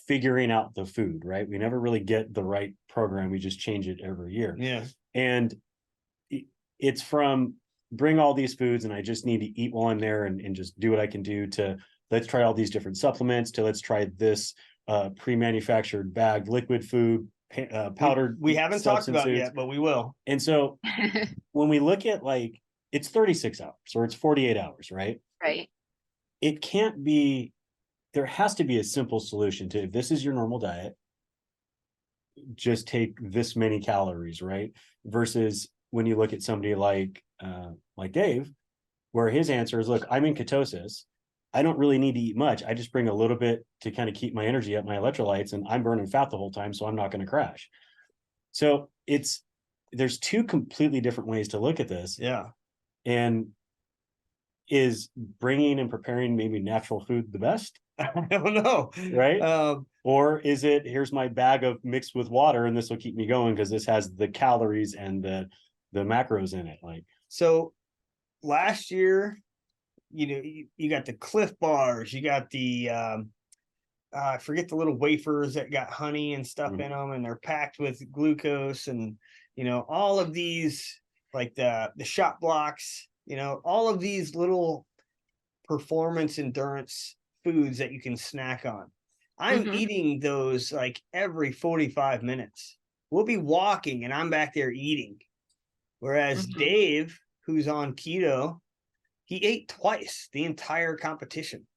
figuring out the food, right? We never really get the right program. We just change it every year. Yeah. And it's from bring all these foods and I just need to eat while I'm there and just do what I can do to let's try all these different supplements to let's try this pre-manufactured bagged liquid food, powdered. We haven't talked about it substances. yet, but we will. And so when we look at like, it's 36 hours or it's 48 hours, right? Right. It can't be, there has to be a simple solution to if this is your normal diet, just take this many calories, right? Versus when you look at somebody like Dave, where his answer is, look, I'm in ketosis. I don't really need to eat much. I just bring a little bit to kind of keep my energy up, my electrolytes, and I'm burning fat the whole time, so I'm not going to crash. So there's two completely different ways to look at this. Yeah. And is bringing and preparing maybe natural food the best? I don't know. Right. Or is it, here's my bag of mixed with water and this will keep me going because this has the calories and the macros in it. Like, so last year, you got the Cliff Bars, you got the I forget the little wafers that got honey and stuff in them, and they're packed with glucose, and all of these, like the shot blocks, all of these little performance endurance foods that you can snack on. I'm eating those like every 45 minutes. We'll be walking and I'm back there eating. Whereas Dave, who's on keto, he ate twice the entire competition.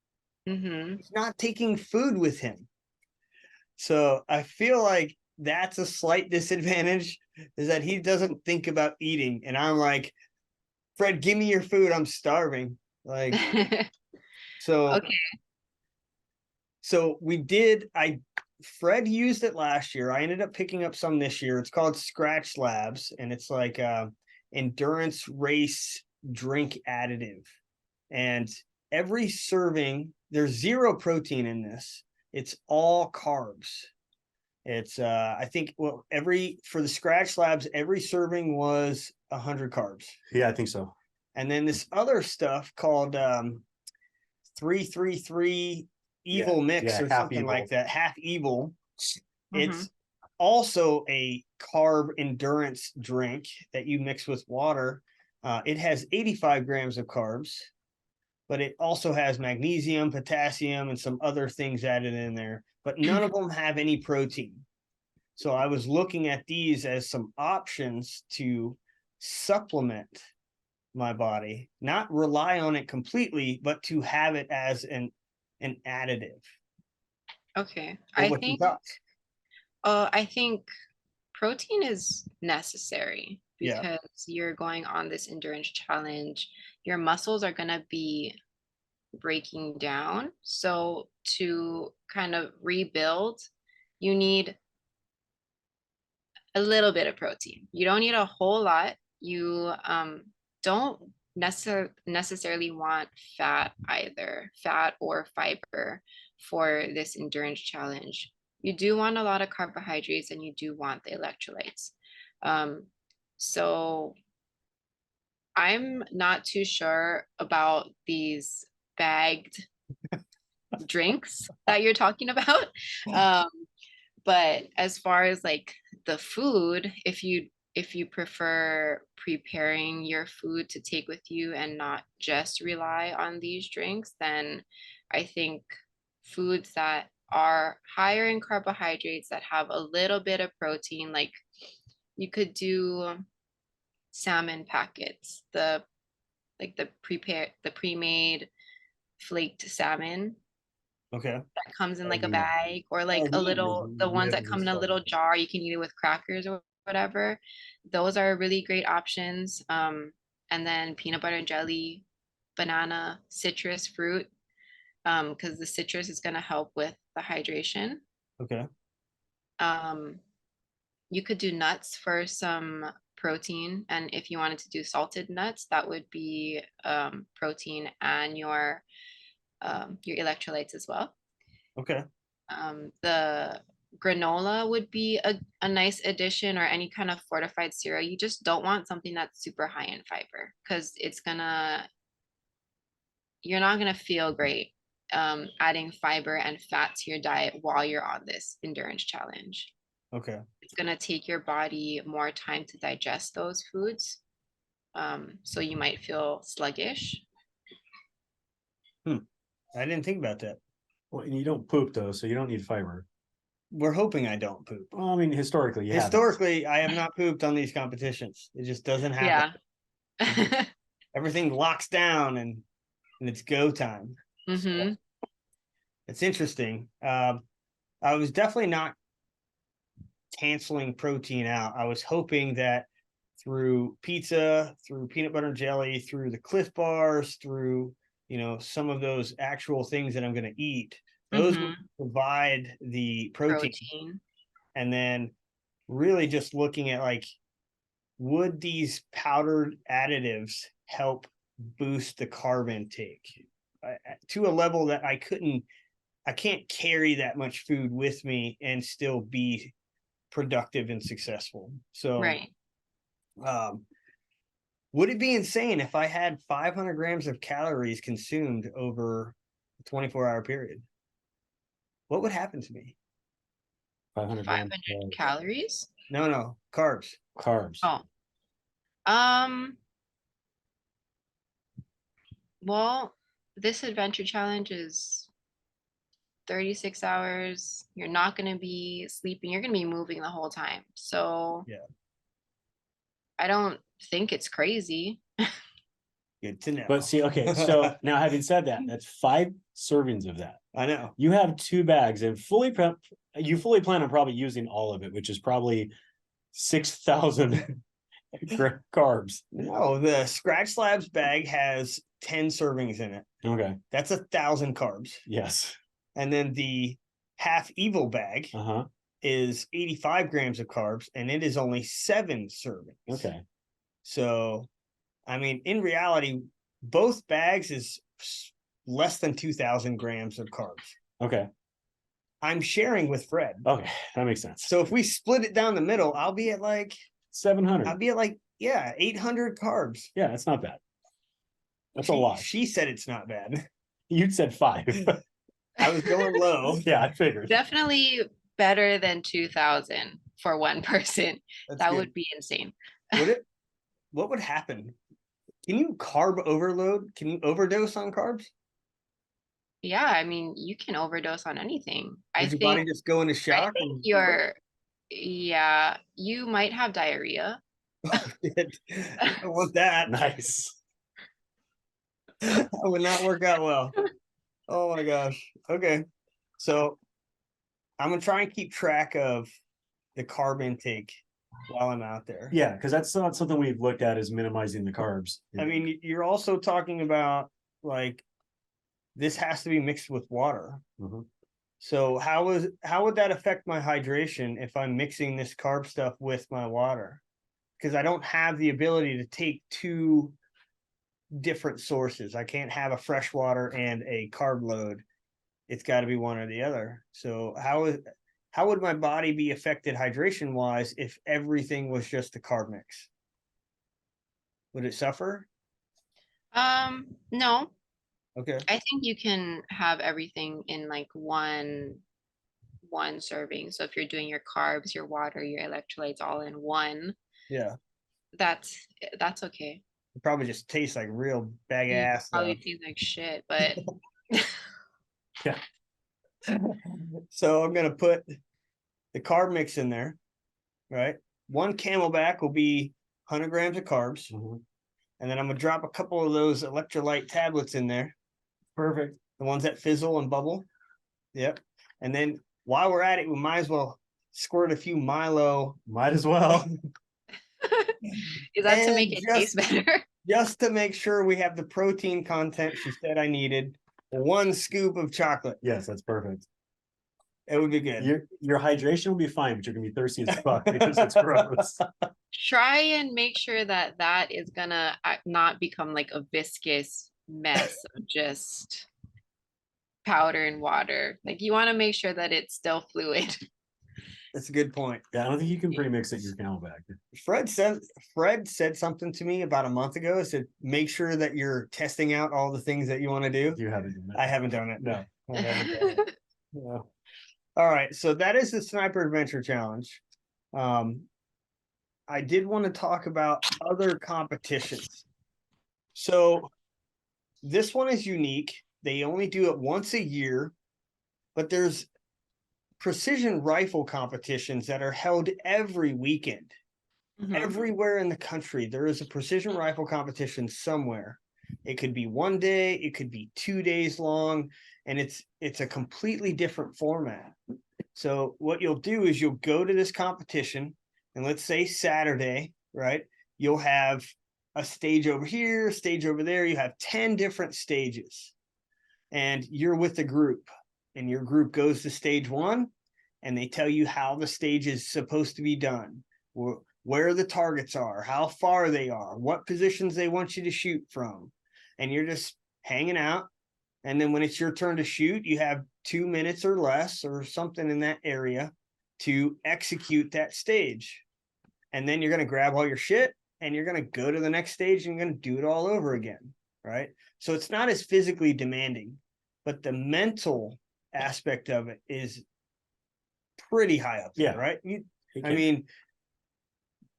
He's not taking food with him. So I feel like that's a slight disadvantage, is that he doesn't think about eating. And I'm like, Fred, give me your food. I'm starving. Like, so, Okay. So Fred used it last year. I ended up picking up some this year. It's called Scratch Labs, and it's like endurance race drink additive. And every serving, there's 0 protein in this. It's all carbs. It's I think for the Scratch Labs, every serving was 100 carbs. yeah, I think so. And then this other stuff called 333 Evil Mix or something like that, half evil. It's also a carb endurance drink that you mix with water. It has 85 grams of carbs, but it also has magnesium, potassium, and some other things added in there, but none of them have any protein. So I was looking at these as some options to supplement my body, not rely on it completely, but to have it as an additive. Okay. I I think protein is necessary because you're going on this endurance challenge. Your muscles are going to be breaking down. So to kind of rebuild, you need a little bit of protein. You don't need a whole lot. You don't necessarily want fat either, fat or fiber for this endurance challenge. You do want a lot of carbohydrates and you do want the electrolytes. So I'm not too sure about these bagged drinks that you're talking about. But as far as like the food, if you prefer preparing your food to take with you and not just rely on these drinks, then I think foods that are higher in carbohydrates that have a little bit of protein, like you could do salmon packets, the pre-made flaked salmon Okay. that comes in like a I've bag, or like I've a eaten little, the it. ones Yeah, that come it's in a fun. little jar, you can eat it with crackers or whatever. Those are really great options. And then peanut butter and jelly, banana, citrus fruit, because the citrus is going to help with the hydration. Okay. You could do nuts for some protein, and if you wanted to do salted nuts, that would be protein and your electrolytes as well. Okay. The granola would be a nice addition, or any kind of fortified cereal. You just don't want something that's super high in fiber, because you're not gonna feel great adding fiber and fat to your diet while you're on this endurance challenge. Okay. It's gonna take your body more time to digest those foods. So you might feel sluggish. I didn't think about that. Well, and you don't poop though, so you don't need fiber. We're hoping I don't poop. Well, I mean, historically, you haven't. Historically, I have not pooped on these competitions. It just doesn't happen. Yeah. Everything locks down and it's go time. Mm-hmm. It's interesting. I was definitely not canceling protein out. I was hoping that through pizza, through peanut butter and jelly, through the Cliff Bars, through some of those actual things that I'm going to eat, those would provide the protein. And then really just looking at like, would these powdered additives help boost the carb intake to a level that I can't carry that much food with me and still be productive and successful. So, right. Would it be insane if I had 500 grams of calories consumed over a 24-hour period? What would happen to me? 500 500 calories? No, carbs. Carbs. Oh. Well, this adventure challenge is 36 hours. You're not going to be sleeping. You're going to be moving the whole time. So yeah, I don't think it's crazy. Good to know. But see, okay, so now having said that, that's 5 servings of that. I know. You have 2 bags and you fully plan on probably using all of it, which is probably 6,000 carbs. No, the Scratch Slabs bag has 10 servings in it. Okay. That's 1,000 carbs. Yes. And then the Half Evil bag is 85 grams of carbs, and it is only 7 servings. Okay. So, I mean, in reality, both bags is less than 2,000 grams of carbs. Okay. I'm sharing with Fred. Okay, that makes sense. So if we split it down the middle, I'll be at like 700. I'll be at like 800 carbs. Yeah, that's not bad. That's a lot. She said it's not bad. You said 5. I was going low. Yeah, I figured. Definitely better than 2,000 for one person. That would be insane. What would happen? Can you carb overload? Can you overdose on carbs? Yeah, I mean, you can overdose on anything. Does your body just go into shock? You might have diarrhea. I don't want that. Nice. That would not work out well. Oh my gosh. Okay. So I'm gonna try and keep track of the carb intake while I'm out there. Yeah, because that's not something we've looked at, is minimizing the carbs. I mean, you're also talking about like this has to be mixed with water. So how would that affect my hydration if I'm mixing this carb stuff with my water? Because I don't have the ability to take 2 different sources. I can't have a freshwater and a carb load. It's got to be one or the other. So how would my body be affected hydration wise if everything was just a carb mix? Would it suffer? No, Okay. I think you can have everything in like one serving. So if you're doing your carbs, your water, your electrolytes all in one, Yeah. that's okay. It probably just tastes like real bag You ass probably stuff. taste like shit, but Yeah. So I'm gonna put the carb mix in there, right? One Camelback will be 100 grams of carbs, Mhm. and then I'm gonna drop a couple of those electrolyte tablets in there, Perfect. the ones that fizzle and bubble. Yep. And then while we're at it, we might as well squirt a few Milo. Might as well. is that to And make it taste better? just to make sure we have the protein content she said I needed. One scoop of chocolate. Yes, that's perfect. It would be good. Your hydration will be fine, but you're gonna be thirsty as fuck because it's gross. Try and make sure that is gonna not become like a viscous mess of just powder and water. Like you want to make sure that it's still fluid. That's a good point. Yeah, I don't think you can pre-mix it your Camelback. Fred said something to me about a month ago. Said make sure that you're testing out all the things that you want to do. You haven't done that. I haven't done it. No. I haven't done it. No. All right, so that is the Sniper Adventure Challenge. I did want to talk about other competitions. So this one is unique. They only do it once a year, but there's precision rifle competitions that are held every weekend. Mhm. Everywhere in the country, there is a precision rifle competition somewhere. It could be one day, it could be 2 days long, and it's a completely different format. So what you'll do is you'll go to this competition, and let's say Saturday, right? You'll have a stage over here, a stage over there. You have 10 different stages, and you're with a group, and your group goes to stage one, and they tell you how the stage is supposed to be done, where the targets are, how far they are, what positions they want you to shoot from, and you're just hanging out. And then when it's your turn to shoot, you have 2 minutes or less or something in that area to execute that stage. And then you're going to grab all your shit and you're going to go to the next stage and you're going to do it all over again, right? So it's not as physically demanding, but the mental aspect of it is pretty high up there, right? I mean,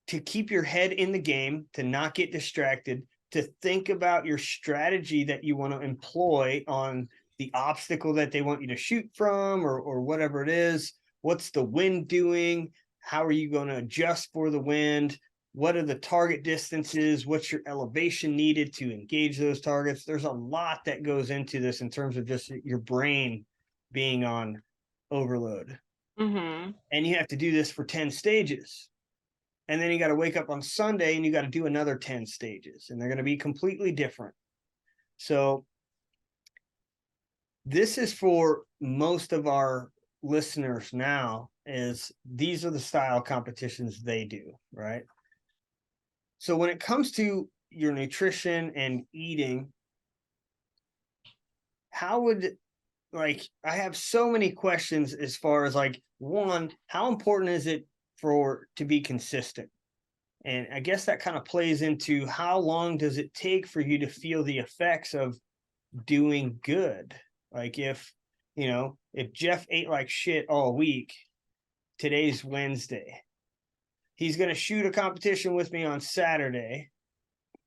to keep your head in the game, to not get distracted, to think about your strategy that you want to employ on the obstacle that they want you to shoot from, or whatever it is. What's the wind doing? How are you going to adjust for the wind? What are the target distances? What's your elevation needed to engage those targets? There's a lot that goes into this in terms of just your brain being on overload. Mm-hmm. And you have to do this for 10 stages. And then you got to wake up on Sunday and you got to do another 10 stages, and they're going to be completely different. So this is for most of our listeners now, is these are the style competitions they do, right? So when it comes to your nutrition and eating, how would, like, I have so many questions as far as, like, one, how important is it to be consistent? And I guess that kind of plays into how long does it take for you to feel the effects of doing good? Like if Jeph ate like shit all week, today's Wednesday, he's going to shoot a competition with me on Saturday.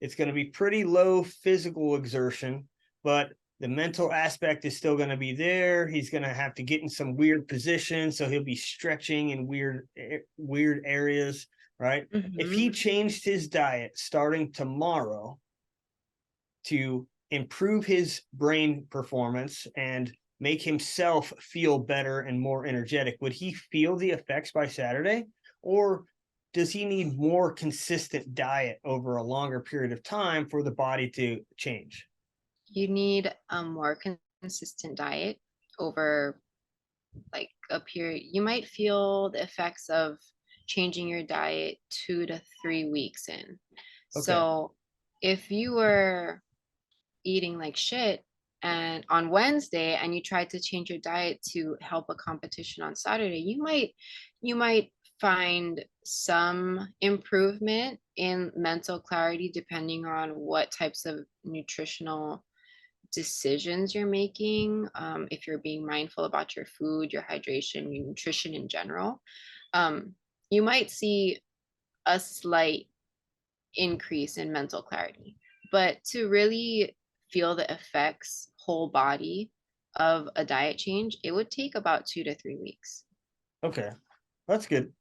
It's going to be pretty low physical exertion, but the mental aspect is still going to be there. He's going to have to get in some weird positions, so he'll be stretching in weird areas, right? Mm-hmm. If he changed his diet starting tomorrow to improve his brain performance and make himself feel better and more energetic, would he feel the effects by Saturday? Or does he need more consistent diet over a longer period of time for the body to change? You need a more consistent diet over like a period. You might feel the effects of changing your diet 2 to 3 weeks in. Okay. So if you were eating like shit and on Wednesday, and you tried to change your diet to help a competition on Saturday, you might find some improvement in mental clarity depending on what types of nutritional decisions you're making. If you're being mindful about your food, your hydration, your nutrition in general, you might see a slight increase in mental clarity. But to really feel the effects whole body of a diet change, it would take about 2 to 3 weeks. Okay, that's good.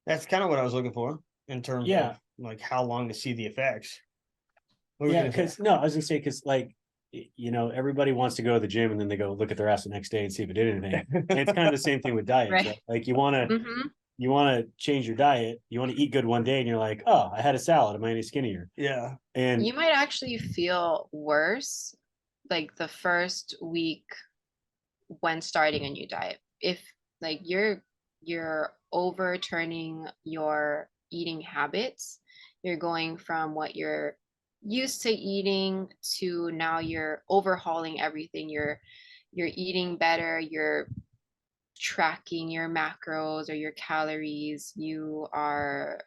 That's kind of what I was looking for in terms Yeah. of like how long to see the effects. What were you Yeah, gonna say? because no, I was gonna say because like you know, everybody wants to go to the gym and then they go look at their ass the next day and see if it did anything. And it's kind of the same thing with diets. Right. Right? Like you Hmm. want to change your diet, you want to eat good one day, and you're like, oh, I had a salad. Am I any skinnier? Yeah. And You might actually feel worse like the first week when starting a new diet. If like you're overturning your eating habits, you're going from what you're used to eating to now you're overhauling everything. You're eating better, you're tracking your macros or your calories, you are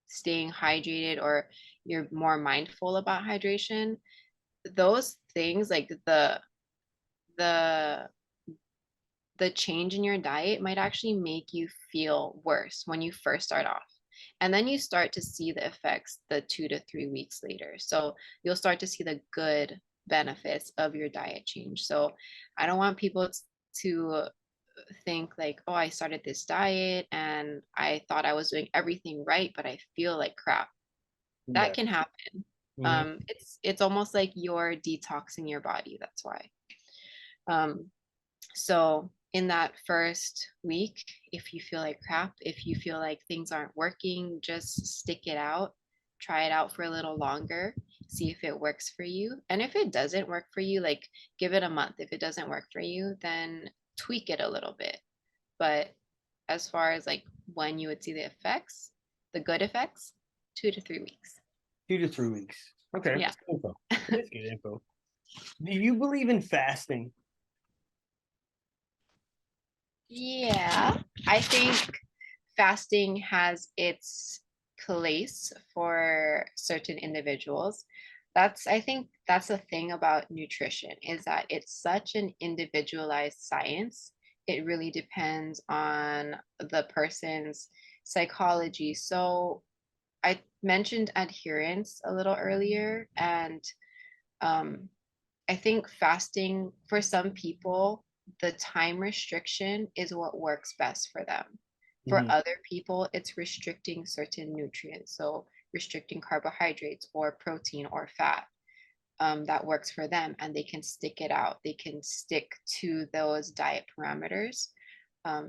staying hydrated or you're more mindful about hydration. Those things like the the change in your diet might actually make you feel worse when you first start off. And then you start to see the effects the 2 to 3 weeks later. So you'll start to see the good benefits of your diet change. So I don't want people to think like, oh, I started this diet and I thought I was doing everything right, but I feel like crap. Yeah. That can happen. Mhm. It's almost like you're detoxing your body. That's why. Um, so in that first week, if you feel like crap, if you feel like things aren't working, just stick it out, try it out for a little longer, see if it works for you. And if it doesn't work for you, like give it a month. If it doesn't work for you, then tweak it a little bit. But as far as like when you would see the effects, the good effects, 2 to 3 weeks. 2 to 3 weeks. Okay. Yeah. info. That's good info. Do you believe in fasting? Yeah, I think fasting has its place for certain individuals. I think that's the thing about nutrition is that it's such an individualized science. It really depends on the person's psychology. So I mentioned adherence a little earlier, and um, I think fasting for some people, the time restriction is what works best for them. For Mhm. other people, it's restricting certain nutrients. So restricting carbohydrates or protein or fat that works for them and they can stick it out. They can stick to those diet parameters.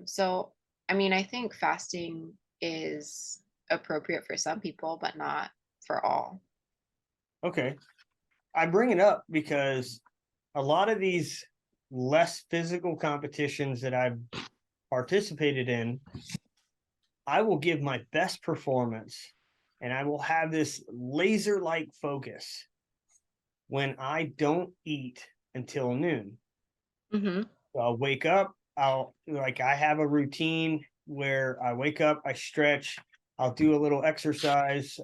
So, I mean, I think fasting is appropriate for some people, but not for all. Okay. I bring it up because a lot of these less physical competitions that I've participated in, I will give my best performance and I will have this laser like focus when I don't eat until noon. Mm-hmm. So I'll wake up, I have a routine where I wake up, I stretch, I'll do a little exercise.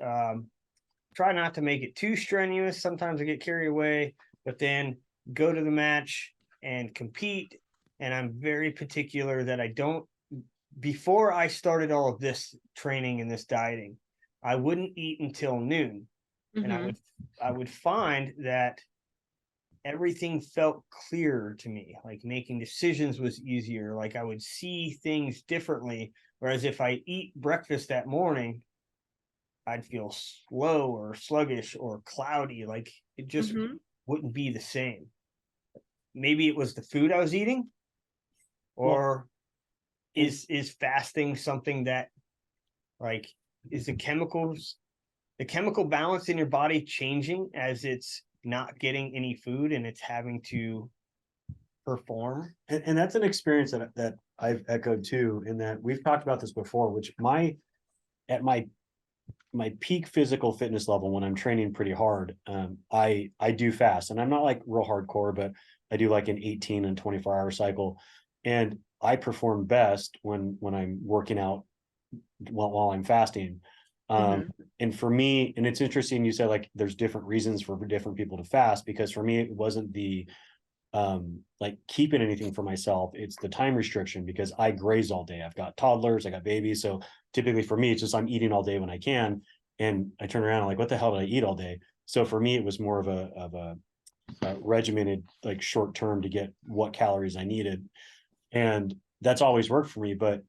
Try not to make it too strenuous. Sometimes I get carried away, but then go to the match and compete. And I'm very particular that I don't, before I started all of this training and this dieting, I wouldn't eat until noon. And Mm-hmm. I would find that everything felt clearer to me, like making decisions was easier, like I would see things differently. Whereas if I eat breakfast that morning, I'd feel slow or sluggish or cloudy, like it just Mm-hmm. wouldn't be the same. Maybe it was the food I was eating, Well, or is fasting something that like is the chemical balance in your body changing as it's not getting any food and it's having to perform? and that's an experience that I've echoed too, in that we've talked about this before, which at my my peak physical fitness level when I'm training pretty hard, I do fast, and I'm not like real hardcore, but I do like an 18 and 24-hour cycle, and I perform best when I'm working out while I'm fasting. And for me, and it's interesting you said like there's different reasons for different people to fast, because for me it wasn't the like keeping anything for myself, it's the time restriction, because I graze all day. I've got toddlers, I got babies, so typically for me it's just I'm eating all day when I can, and I turn around and like, what the hell did I eat all day? So for me it was more of a regimented, like short term, to get what calories I needed, and that's always worked for me. But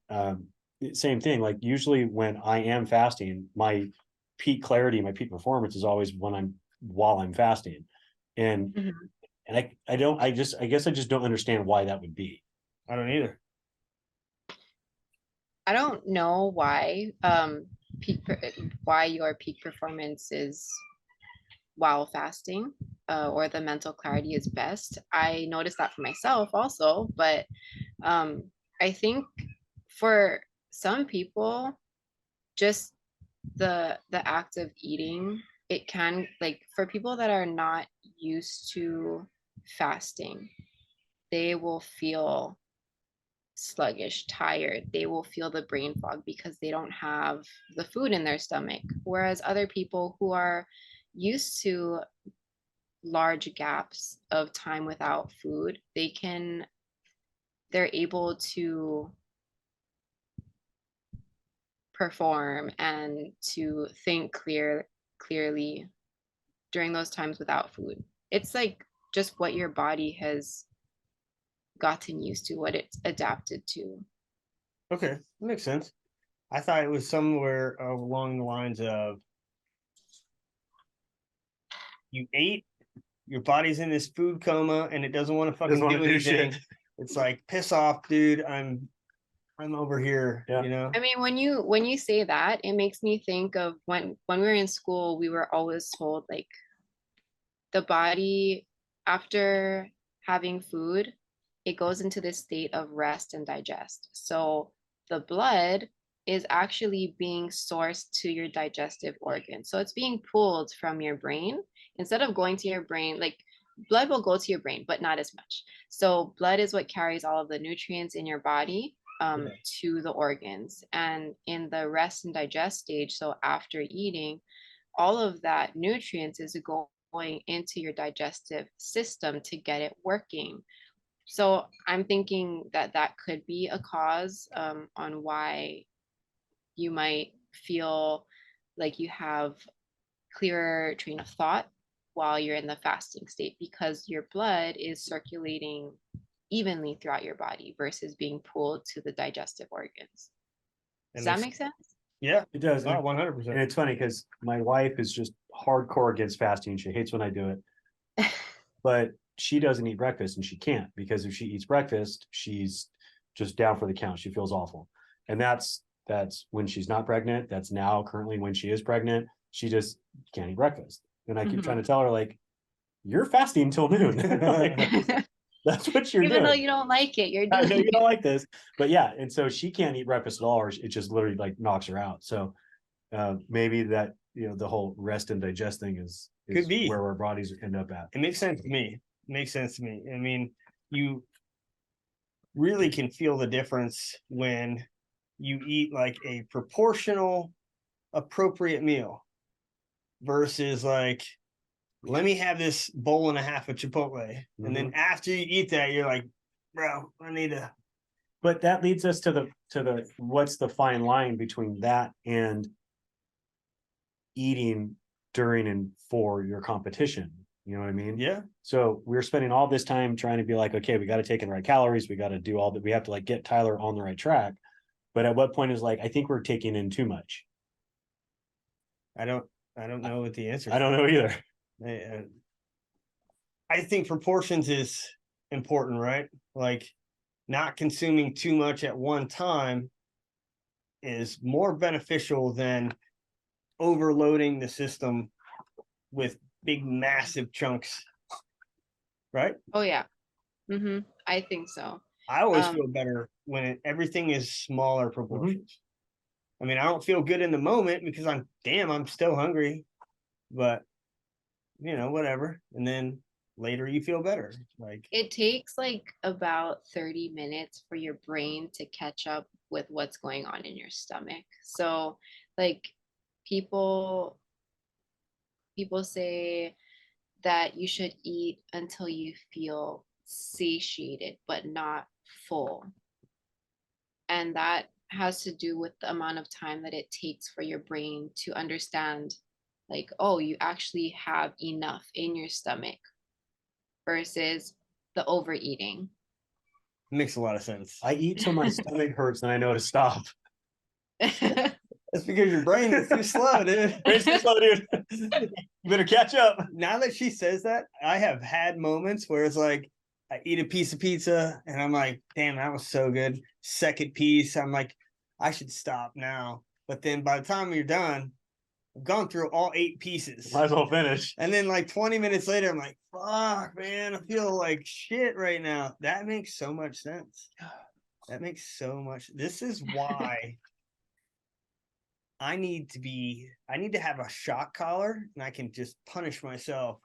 same thing, like usually when I am fasting, my peak clarity, my peak performance is always while I'm fasting. And I guess I just don't understand why that would be. I don't either. I don't know why why your peak performance is while fasting, or the mental clarity is best. I noticed that for myself also, but I think for some people, just the act of eating, it can, like, for people that are not used to fasting, they will feel sluggish, tired. They will feel the brain fog because they don't have the food in their stomach. Whereas other people who are used to large gaps of time without food, they're able to perform and to think clearly during those times without food. It's like just what your body has gotten used to, what it's adapted to. Okay, that makes sense. I thought it was somewhere along the lines of you ate, your body's in this food coma, and it doesn't want to fucking do anything. It's like, piss off, dude. I'm over here. Yeah. You know. I mean, when you say that, it makes me think of when we were in school, we were always told like the body, after having food, it goes into this state of rest and digest. So the blood is actually being sourced to your digestive organ. So it's being pulled from your brain instead of going to your brain. Like, blood will go to your brain, but not as much. So blood is what carries all of the nutrients in your body to the organs. And in the rest and digest stage, so after eating, all of that nutrients is going into your digestive system to get it working. So I'm thinking that that could be a cause on why you might feel like you have clearer train of thought while you're in the fasting state, because your blood is circulating evenly throughout your body versus being pulled to the digestive organs. Does that make sense? Yeah, It does. 100%. And it's funny because my wife is just hardcore against fasting. She hates when I do it. But she doesn't eat breakfast, and she can't, because if she eats breakfast, she's just down for the count. She feels awful. And that's when she's not pregnant. That's now currently when she is pregnant. She just can't eat breakfast. And I keep trying to tell her, like, you're fasting till noon. Like, that's what you're Even doing. though you don't like it, you're I doing know you it. don't like this, but yeah. And so she can't eat breakfast at all, or it just literally like knocks her out. So maybe that, the whole rest and digest thing is Could be where our bodies end up at. It makes sense to me. I mean, you really can feel the difference when you eat like a proportional, appropriate meal versus like, let me have this bowl and a half of Chipotle. And then after you eat that, you're like, bro, I need to. But that leads us to the what's the fine line between that and eating during and for your competition? You know what I mean? Yeah. So we're spending all this time trying to be like, okay, we got to take in the right calories. We got to do all that. We have to like get Tyler on the right track. But at what point is like, I think we're taking in too much? I don't know what the answer is. I don't know either. I think proportions is important, right? Like, not consuming too much at one time is more beneficial than overloading the system with big, massive chunks, right? Oh yeah. I think so. I always feel better when everything is smaller proportions. I mean, I don't feel good in the moment because I'm still hungry, but whatever. And then later you feel better. Like, It takes like about 30 minutes for your brain to catch up with what's going on in your stomach. So like people say that you should eat until you feel satiated but not full. And that has to do with the amount of time that it takes for your brain to understand, like, oh, you actually have enough in your stomach versus the overeating. makes a lot of sense. I eat till my stomach hurts and I know to stop. That's because your brain is too slow, dude. Brain's too slow, dude. You better catch up. Now that she says that, I have had moments where it's like I eat a piece of pizza and I'm like, damn, that was so good. Second piece, I'm like, I should stop now. But then by the time you're done, I've gone through all 8 pieces. Might as well finish. And then like 20 minutes later, I'm like, fuck, man, I feel like shit right now. That makes so much sense. That makes so much. This is why I need to have a shock collar and I can just punish myself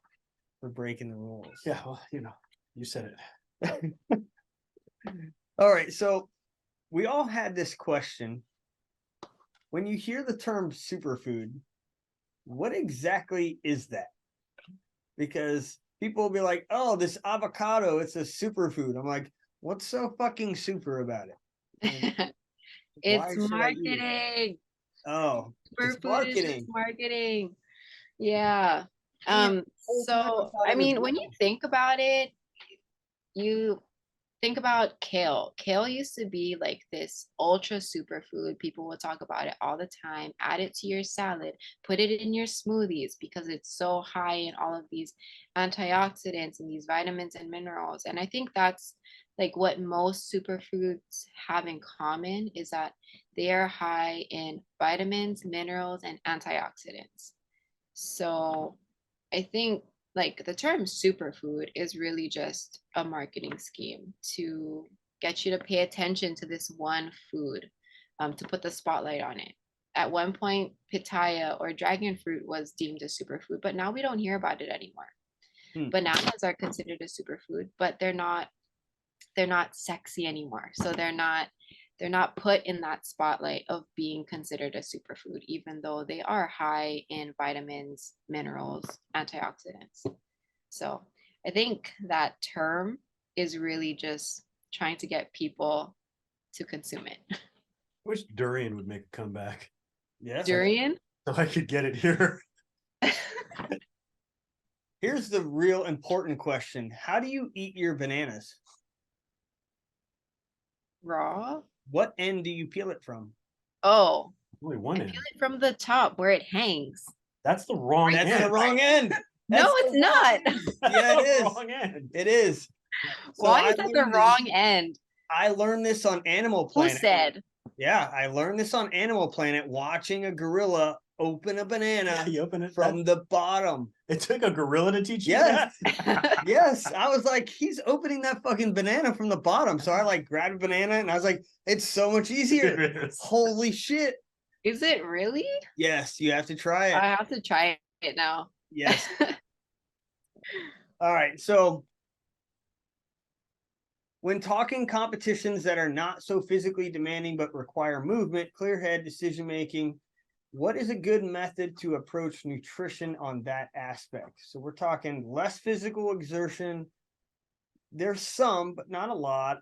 for breaking the rules. Yeah, well, you said it. All right. So we all had this question. When you hear the term superfood, what exactly is that? Because people will be like, oh, this avocado, it's a superfood. I'm like, what's so fucking super about it? It's marketing. Oh, it's Superfood is just marketing. marketing. Yeah. Yeah, So I mean, when you think about it, you think about kale. Kale used to be like this ultra superfood. People will talk about it all the time. Add it to your salad, put it in your smoothies because it's so high in all of these antioxidants and these vitamins and minerals. And I think that's like what most superfoods have in common is that they are high in vitamins, minerals, and antioxidants. So I think like the term superfood is really just a marketing scheme to get you to pay attention to this one food, to put the spotlight on it. At one point, pitaya or dragon fruit was deemed a superfood, but now we don't hear about it anymore. Bananas are considered a superfood, but they're not sexy anymore. So they're not put in that spotlight of being considered a superfood, even though they are high in vitamins, minerals, antioxidants. So I think that term is really just trying to get people to consume it. I wish durian would make a comeback. Yes. Durian? So I could get it here. Here's the real important question. How do you eat your bananas? Raw? What end do you peel it from? Oh, Only one I end. peel it from the top where it hangs. That's the wrong That's end. the wrong end. No, That's it's the not. wrong end. Yeah, it That's the is. wrong end. It is. So Why is that the wrong end? I learned this on Animal Who Planet. said? Yeah, I learned this on Animal Planet watching a gorilla open a banana Yeah, you open it from the bottom. It took a gorilla to teach you Yes. that. Yes, I was like, he's opening that fucking banana from the bottom. So I like grabbed a banana and I was like, it's so much easier. It is. Holy shit. Is it really? Yes, you have to try it. I have to try it now. Yes. All right. So when talking competitions that are not so physically demanding but require movement, clear head, decision making, what is a good method to approach nutrition on that aspect? So we're talking less physical exertion. There's some, but not a lot.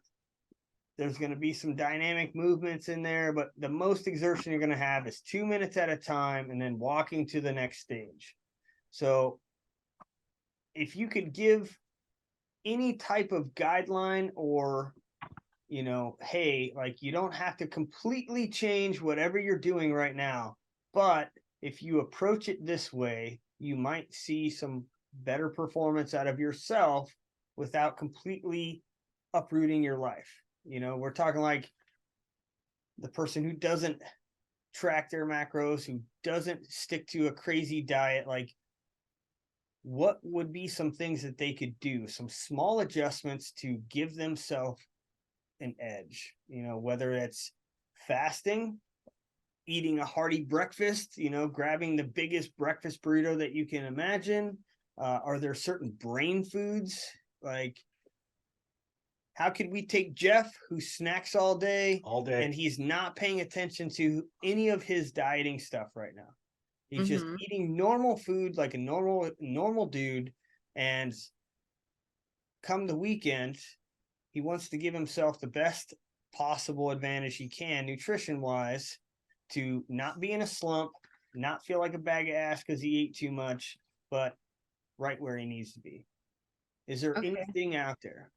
There's going to be some dynamic movements in there, but the most exertion you're going to have is 2 minutes at a time and then walking to the next stage. So if you could give any type of guideline or, hey, like you don't have to completely change whatever you're doing right now, but if you approach it this way, you might see some better performance out of yourself without completely uprooting your life. We're talking like the person who doesn't track their macros, who doesn't stick to a crazy diet. Like, what would be some things that they could do, some small adjustments to give themselves an edge, whether it's fasting, eating a hearty breakfast, grabbing the biggest breakfast burrito that you can imagine? Are there certain brain foods? Like, how could we take Jeph, who snacks all day, and he's not paying attention to any of his dieting stuff right now? He's just eating normal food like a normal dude, and come the weekend, he wants to give himself the best possible advantage he can, nutrition-wise, to not be in a slump, not feel like a bag of ass because he ate too much, but right where he needs to be. Is there anything out there?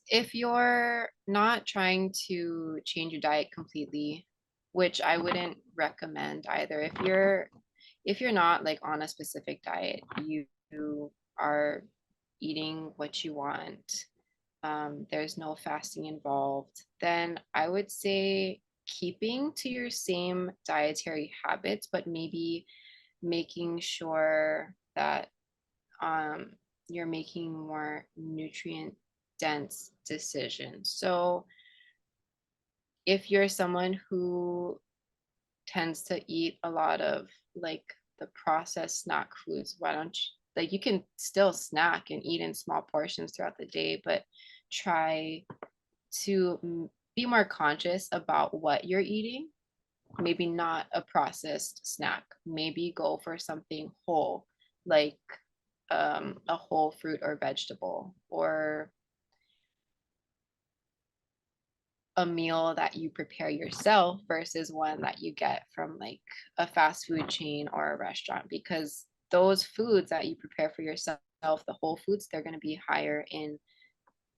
If you're not trying to change your diet completely, which I wouldn't recommend either, if you're not like on a specific diet, you are eating what you want, there's no fasting involved, then I would say keeping to your same dietary habits, but maybe making sure that you're making more nutrient dense decisions. So if you're someone who tends to eat a lot of like the processed snack foods, why don't you, like, you can still snack and eat in small portions throughout the day, but try to be more conscious about what you're eating. Maybe not a processed snack, maybe go for something whole, like a whole fruit or vegetable, or a meal that you prepare yourself versus one that you get from like a fast food chain or a restaurant, because those foods that you prepare for yourself, the whole foods, they're going to be higher in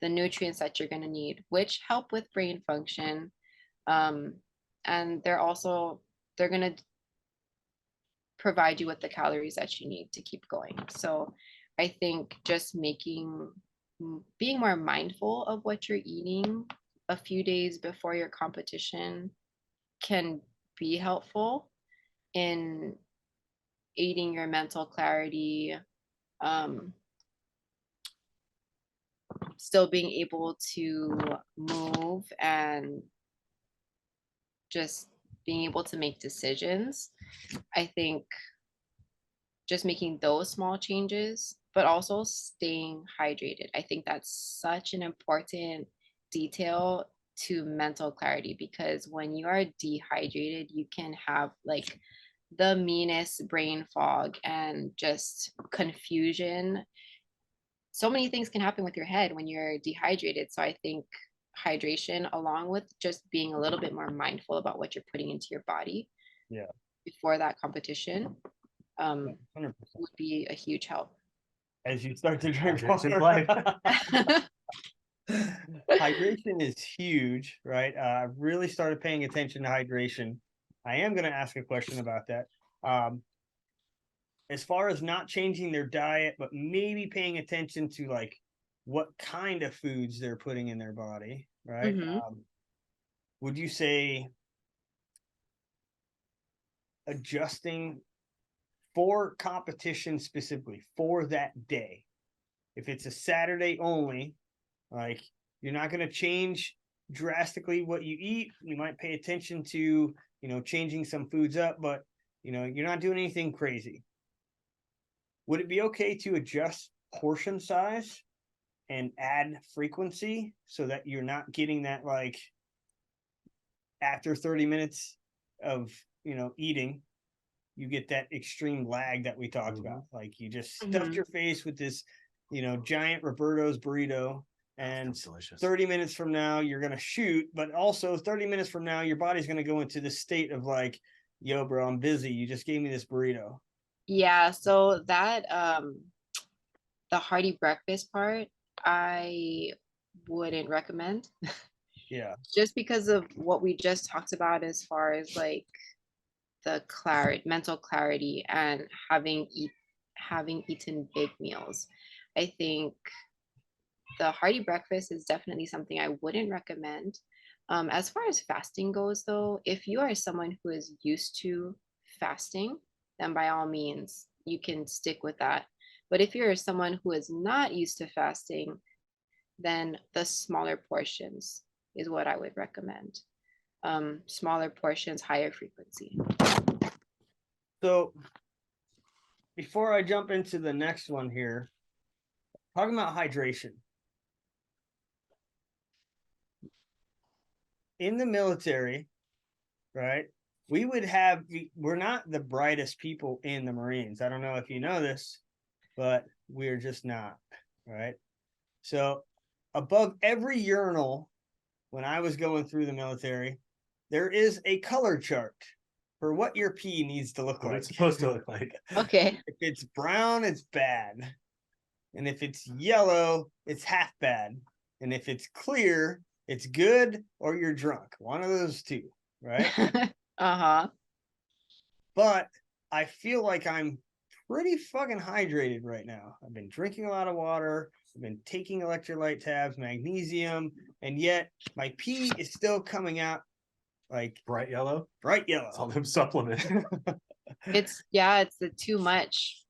the nutrients that you're going to need, which help with brain function. And they're going to provide you with the calories that you need to keep going. So I think just being more mindful of what you're eating a few days before your competition can be helpful in aiding your mental clarity, still being able to move and just being able to make decisions. I think just making those small changes, but also staying hydrated. I think that's such an important detail to mental clarity, because when you are dehydrated, you can have like the meanest brain fog and just confusion. So many things can happen with your head when you're dehydrated. So I think hydration, along with just being a little bit more mindful about what you're putting into your body before that competition, 100%. would be a huge help. As you start to drink Hydration water. Hydration is huge, right? I've really started paying attention to hydration. I am going to ask a question about that. As far as not changing their diet, but maybe paying attention to like what kind of foods they're putting in their body, right? Would you say adjusting for competition specifically for that day? If it's a Saturday only, like, you're not going to change drastically what you eat. You might pay attention to, changing some foods up, but, you're not doing anything crazy. Would it be okay to adjust portion size and add frequency so that you're not getting that, like, after 30 minutes of, eating, you get that extreme lag that we talked about? Like, you just stuffed your face with this, giant Roberto's burrito, and 30 minutes from now you're going to shoot, but also 30 minutes from now your body's going to go into this state of like, yo bro, I'm busy, you just gave me this burrito. Yeah, so that the hearty breakfast part, I wouldn't recommend. Yeah. Just because of what we just talked about as far as like the mental clarity, and having eaten big meals. I think the hearty breakfast is definitely something I wouldn't recommend. As far as fasting goes, though, if you are someone who is used to fasting, then by all means, you can stick with that. But if you're someone who is not used to fasting, then the smaller portions is what I would recommend. smaller portions, higher frequency. So before I jump into the next one here, talking about hydration. In the military, right? We're not the brightest people in the Marines. I don't know if you know this, but we're just not, right? So above every urinal, when I was going through the military, there is a color chart for what your pee needs to look What like. it's supposed to look like. Okay. If it's brown, it's bad. And if it's yellow, it's half bad. And if it's clear, it's good or you're drunk. One of those two, right? Uh-huh. But I feel like I'm pretty fucking hydrated right now. I've been drinking a lot of water. I've been taking electrolyte tabs, magnesium, and yet my pee is still coming out like Bright yellow. bright It's all yellow. them supplements. It's the too much.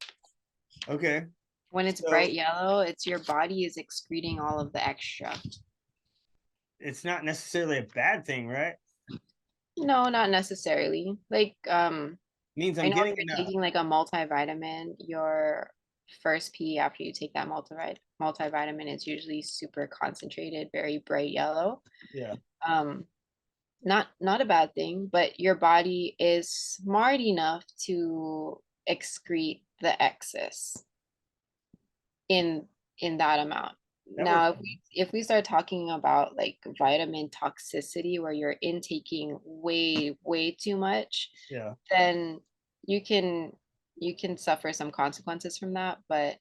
Okay. When it's So- bright yellow, it's your body is excreting all of the extra. It's not necessarily a bad thing, right? No, not necessarily. Like, Means I I'm know if getting you're enough. taking like a multivitamin, your first pee after you take that multivitamin is usually super concentrated, very bright yellow. Yeah. Not a bad thing, but your body is smart enough to excrete the excess in that amount. That Now, works. if we start talking about like vitamin toxicity where you're intaking way too much, Yeah. then you can suffer some consequences from that. But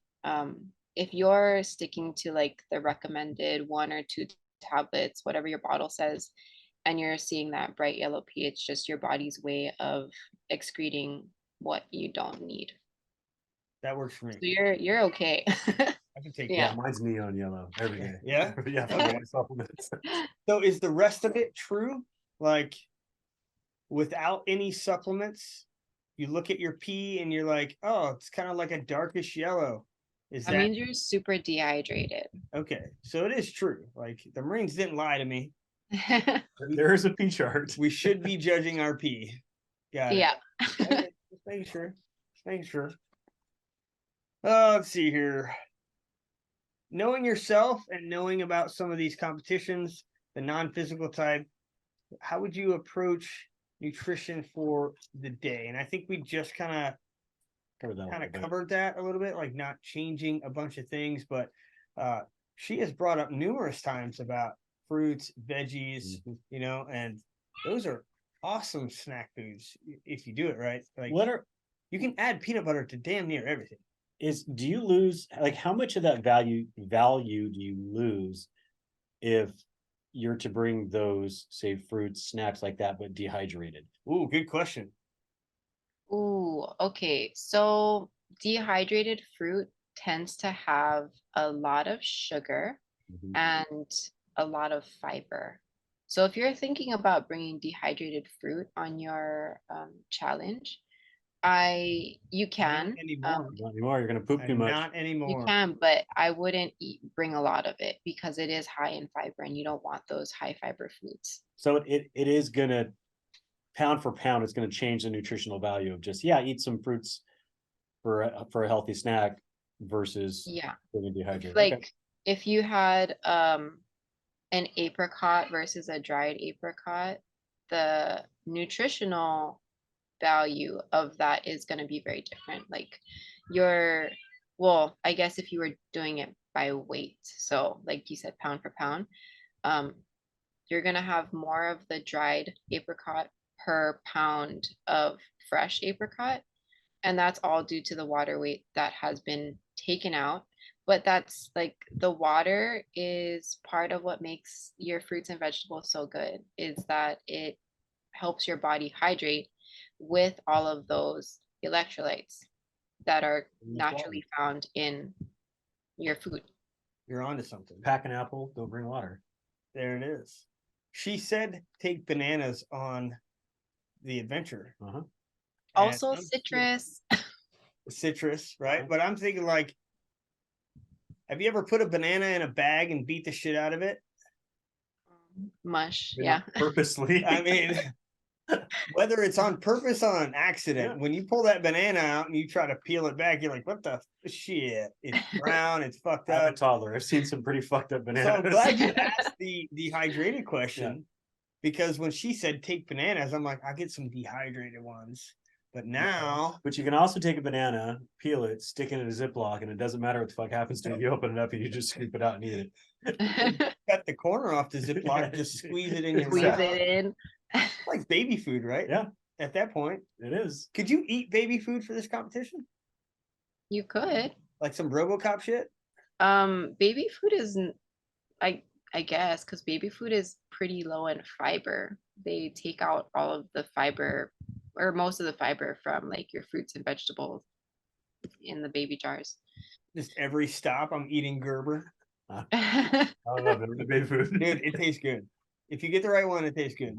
if you're sticking to like the recommended 1 or 2 tablets, whatever your bottle says, and you're seeing that bright yellow pee, it's just your body's way of excreting what you don't need. That works for me. So you're okay. I can take Yeah. Yeah, mine's neon yellow every day. Yeah? Yeah, for Okay. my supplements. So is the rest of it true? Like without any supplements, you look at your pee and you're like, oh, it's kind of like a darkish yellow. Is That that means you're super dehydrated. okay? So it is true. Like the Marines didn't lie to me. There is a P chart. We should be judging our pee. Got it. Yeah. Okay, just making sure. Just making sure. Let's see here. Knowing yourself and knowing about some of these competitions, the non-physical type, how would you approach nutrition for the day? And I think we just kind of covered that a little bit, like not changing a bunch of things, but she has brought up numerous times about fruits, veggies, you know, and those are awesome snack foods if you do it right. Like you can add peanut butter to damn near everything. Do you lose, like, how much of that value do you lose if you're to bring those, say, fruits, snacks like that, but dehydrated? Ooh, good question. Ooh, okay. So dehydrated fruit tends to have a lot of sugar and a lot of fiber. So if you're thinking about bringing dehydrated fruit on your challenge, you can. Not anymore. Not anymore, you're gonna poop too much. Not You anymore. can, but I wouldn't bring a lot of it because it is high in fiber and you don't want those high fiber foods. So it is gonna, pound for pound, it's gonna change the nutritional value of just, yeah, eat some fruits for a healthy snack versus Yeah. being dehydrated. Like Okay. if you had an apricot versus a dried apricot, the nutritional value of that is going to be very different. Like well, I guess if you were doing it by weight, so like you said, pound for pound, you're going to have more of the dried apricot per pound of fresh apricot. And that's all due to the water weight that has been taken out. But that's like the water is part of what makes your fruits and vegetables so good, is that it helps your body hydrate with all of those electrolytes that are naturally found in your food. You're onto something. Pack an apple, don't bring water. There it is. She said take bananas on the adventure. Also And citrus. citrus, right? But I'm thinking like, have you ever put a banana in a bag and beat the shit out of it? Mush. You know, Yeah. purposely. I mean, whether it's on purpose or on accident, Yeah. when you pull that banana out and you try to peel it back, you're like, what the shit? It's brown, it's fucked I'm a up. toddler. I've seen some pretty fucked up bananas. So I'm glad you asked the dehydrated question, because when she said take bananas, I'm like, I'll get some dehydrated ones. But now, But you can also take a banana, peel it, stick it in a Ziploc, and it doesn't matter what the fuck happens to it. You open it up and you just scoop it out and eat it. cut the corner off the Ziploc, just squeeze it in your Squeeze mouth. it in. Like baby food, right? Yeah, At that point, it is. could you eat baby food for this competition? You could. Like some RoboCop shit? Baby food isn't, I guess, because baby food is pretty low in fiber. They take out all of the fiber or most of the fiber from like your fruits and vegetables in the baby jars. Just every stop, I'm eating Gerber. I don't know. I've never had baby food. Dude, it tastes good. If you get the right one, it tastes good.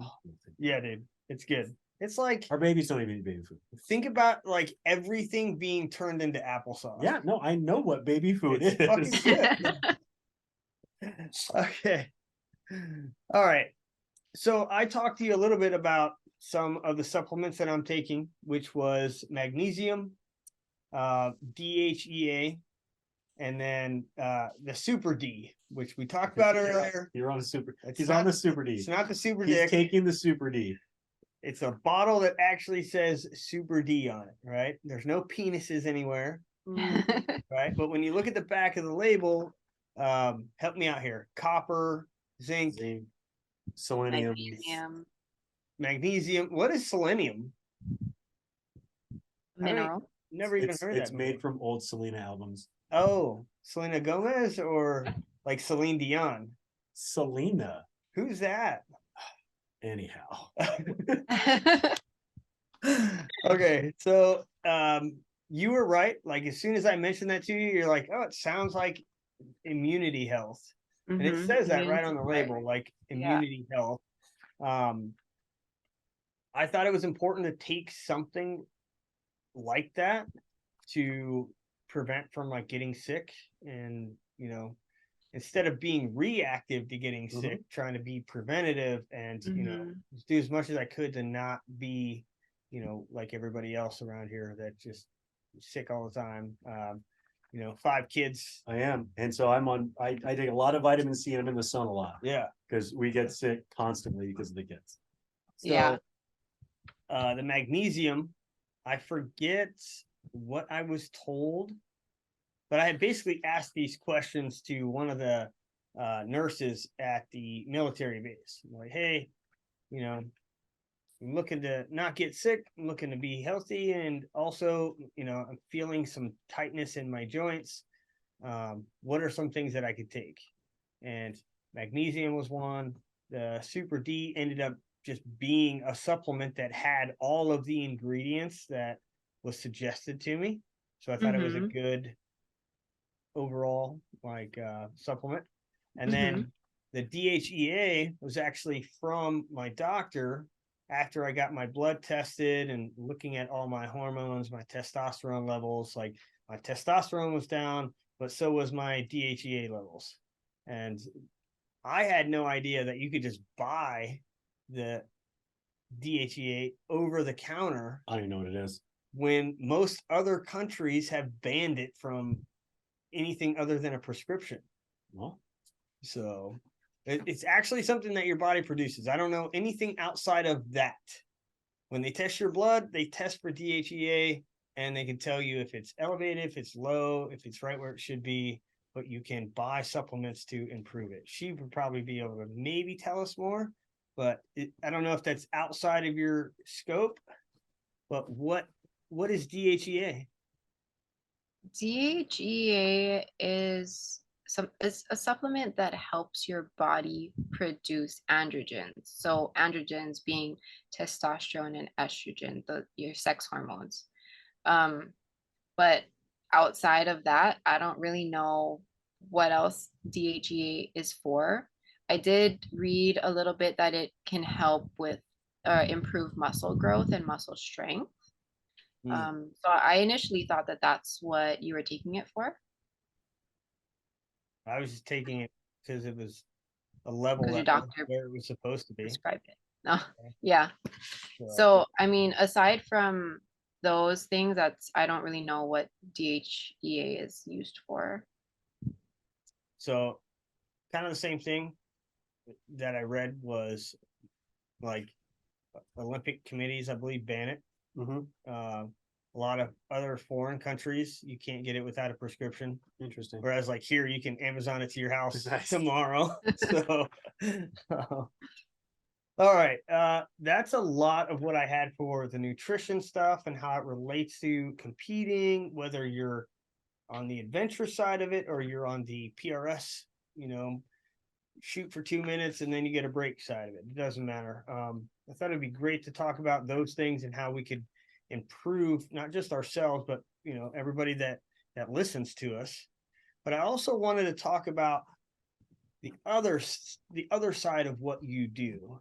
Yeah, dude, it's good. It's like, Our babies don't even eat baby food. think about like everything being turned into applesauce. Yeah, no, I know what baby food It's is. fucking good. Okay. All right. So I talked to you a little bit about some of the supplements that I'm taking, which was magnesium, DHEA, and then the Super D, which we talked about earlier. You're on a super. It's He's not- on the super D. It's not the Super He's Dick. taking the super D. It's a bottle that actually says Super D on it, right? There's no penises anywhere, right? But when you look at the back of the label, help me out here. Copper, zinc, Zinc, selenium. Magnesium, magnesium. What is selenium? mineral. Never even It's, heard it's that made before. from old Selena albums. Oh, Selena Gomez or like Celine Dion? Selena. Who's that? Anyhow. Okay, so you were right. Like as soon as I mentioned that to you, you're like, oh, it sounds like immunity health. And it says that right on the label, like immunity health. I thought it was important to take something like that to prevent from like getting sick, and you know, instead of being reactive to getting sick, trying to be preventative and you know, just do as much as I could to not be, you know, like everybody else around here that just sick all the time. You know, 5 kids. I am. And so I take a lot of vitamin C and I'm in the sun a lot. Yeah. Because we get sick constantly because of the kids. So, Yeah. The magnesium, I forget what I was told, but I had basically asked these questions to one of the nurses at the military base. I'm like, hey, you know, I'm looking to not get sick. I'm looking to be healthy. And also, you know, I'm feeling some tightness in my joints. What are some things that I could take? And magnesium was one. The Super D ended up just being a supplement that had all of the ingredients that was suggested to me. So I thought it was a good overall like supplement. And then the DHEA was actually from my doctor after I got my blood tested and looking at all my hormones, my testosterone levels. Like my testosterone was down, but so was my DHEA levels. And I had no idea that you could just buy the DHEA over the counter. I don't even know what it is. When most other countries have banned it from anything other than a prescription. Well, so it's actually something that your body produces. I don't know anything outside of that. When they test your blood, they test for DHEA and they can tell you if it's elevated, if it's low, if it's right where it should be, but you can buy supplements to improve it. She would probably be able to maybe tell us more, but I don't know if that's outside of your scope. But what is DHEA? DHEA is a supplement that helps your body produce androgens. So androgens being testosterone and estrogen, your sex hormones. But outside of that, I don't really know what else DHEA is for. I did read a little bit that it can help with improve muscle growth and muscle strength. So I initially thought that that's what you were taking it for. I was just taking it because it was a level because your that was doctor where it was supposed to be. prescribed it. No, yeah. So, So, I mean, aside from those things, I don't really know what DHEA is used for. so kind of the same thing that I read was like Olympic committees, I believe, ban it. A lot of other foreign countries, you can't get it without a prescription. Interesting. Whereas like here, you can Amazon it to your house Nice. tomorrow. So, all right. That's a lot of what I had for the nutrition stuff and how it relates to competing, whether you're on the adventure side of it or you're on the PRS, shoot for 2 minutes and then you get a break side of it. It doesn't matter. I thought it'd be great to talk about those things and how we could improve not just ourselves, but everybody that listens to us. But I also wanted to talk about the other side of what you do,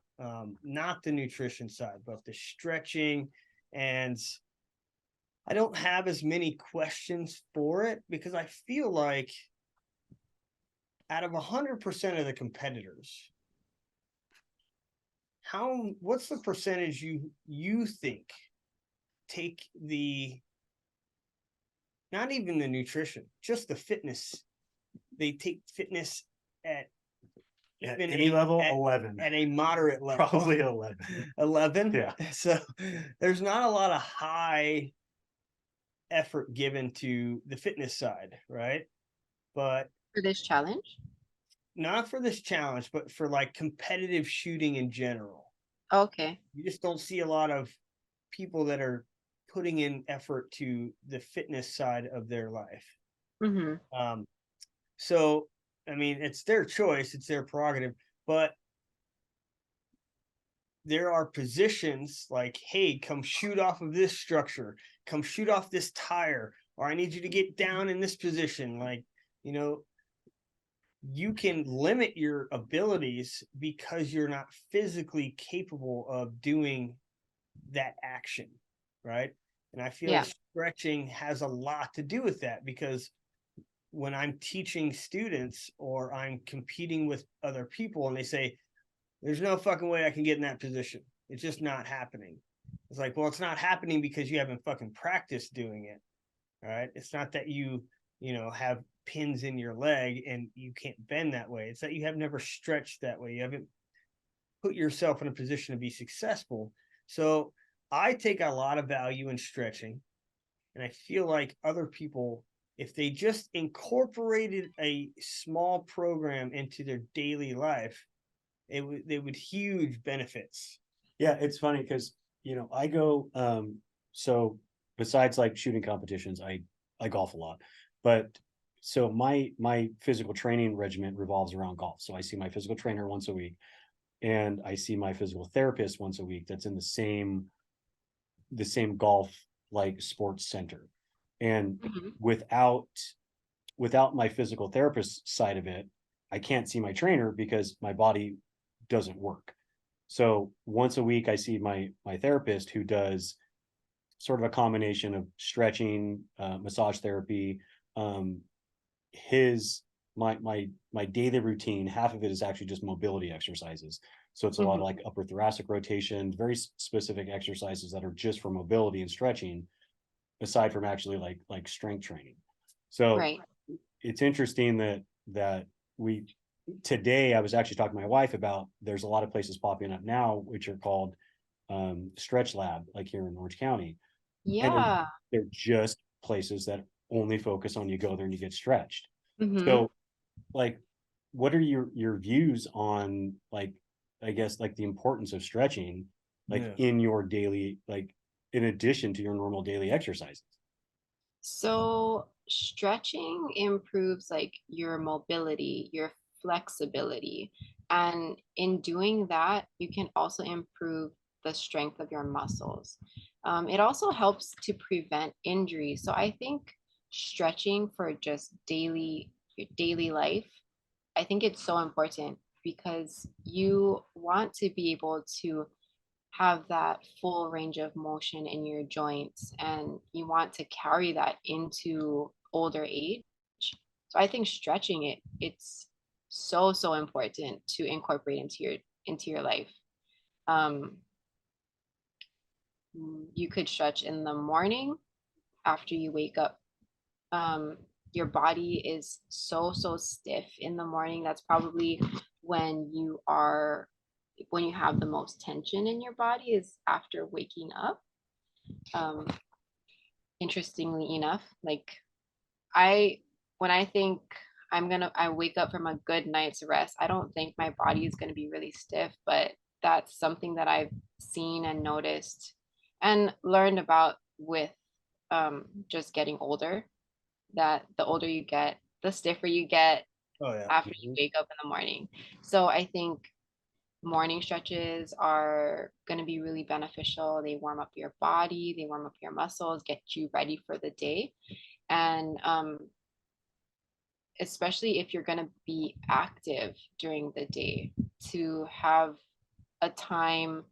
not the nutrition side, but the stretching. And I don't have as many questions for it because I feel like out of 100% of the competitors, what's the percentage you think take not even the nutrition, just the fitness? They take fitness at any level, 11. At a moderate level. Probably 11. 11? Yeah. So there's not a lot of high effort given to the fitness side, right? But For this challenge? not for this challenge, but for like competitive shooting in general. Okay. You just don't see a lot of people that are putting in effort to the fitness side of their life. So, I mean, it's their choice, it's their prerogative, but there are positions like, hey, come shoot off of this structure, come shoot off this tire, or I need you to get down in this position. Like, you can limit your abilities because you're not physically capable of doing that action, right? And I feel stretching has a lot to do with that, because when I'm teaching students or I'm competing with other people and they say, there's no fucking way I can get in that position, it's just not happening. It's like, well, it's not happening because you haven't fucking practiced doing it. All right. It's not that you have pins in your leg and you can't bend that way. It's that you have never stretched that way. You haven't put yourself in a position to be successful. So I take a lot of value in stretching. And I feel like other people, if they just incorporated a small program into their daily life, they would huge benefits. Yeah, it's funny because I go so besides like shooting competitions, I golf a lot. But so my physical training regimen revolves around golf. So I see my physical trainer once a week, and I see my physical therapist once a week that's in the same golf like sports center. And without my physical therapist side of it, I can't see my trainer because my body doesn't work. So once a week I see my therapist, who does sort of a combination of stretching, massage therapy. My daily routine, half of it is actually just mobility exercises. So it's a lot of like upper thoracic rotation, very specific exercises that are just for mobility and stretching, aside from actually like strength training. So it's interesting that today I was actually talking to my wife about, there's a lot of places popping up now which are called Stretch Lab, like here in Orange County. Yeah. And they're just places that only focus on, you go there and you get stretched. So like, what are your views on, like, I guess, like the importance of stretching, like in your daily, like in addition to your normal daily exercises? So stretching improves like your mobility, your flexibility. And in doing that, you can also improve the strength of your muscles. It also helps to prevent injury. So I think stretching for just your daily life, I think it's so important because you want to be able to have that full range of motion in your joints, and you want to carry that into older age. So I think stretching it's so important to incorporate into your life. You could stretch in the morning after you wake up. Your body is so stiff in the morning. That's probably when you have the most tension in your body, is after waking up. Interestingly enough, like when I think I wake up from a good night's rest, I don't think my body is going to be really stiff, but that's something that I've seen and noticed and learned about with just getting older, that the older you get, the stiffer you get after you wake up in the morning. So I think morning stretches are going to be really beneficial. They warm up your body, they warm up your muscles, get you ready for the day. And especially if you're going to be active during the day, to have a time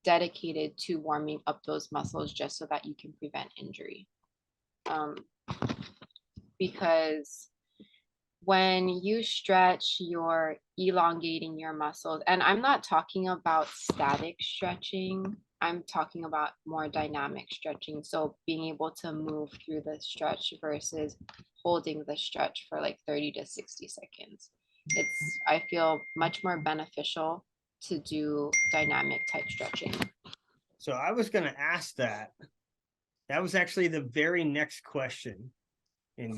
dedicated to warming up those muscles just so that you can prevent injury. Because when you stretch, you're elongating your muscles. And I'm not talking about static stretching. I'm talking about more dynamic stretching. So being able to move through the stretch versus holding the stretch for like 30 to 60 seconds. I feel much more beneficial to do dynamic type stretching. So I was going to ask that. That was actually the very next question. And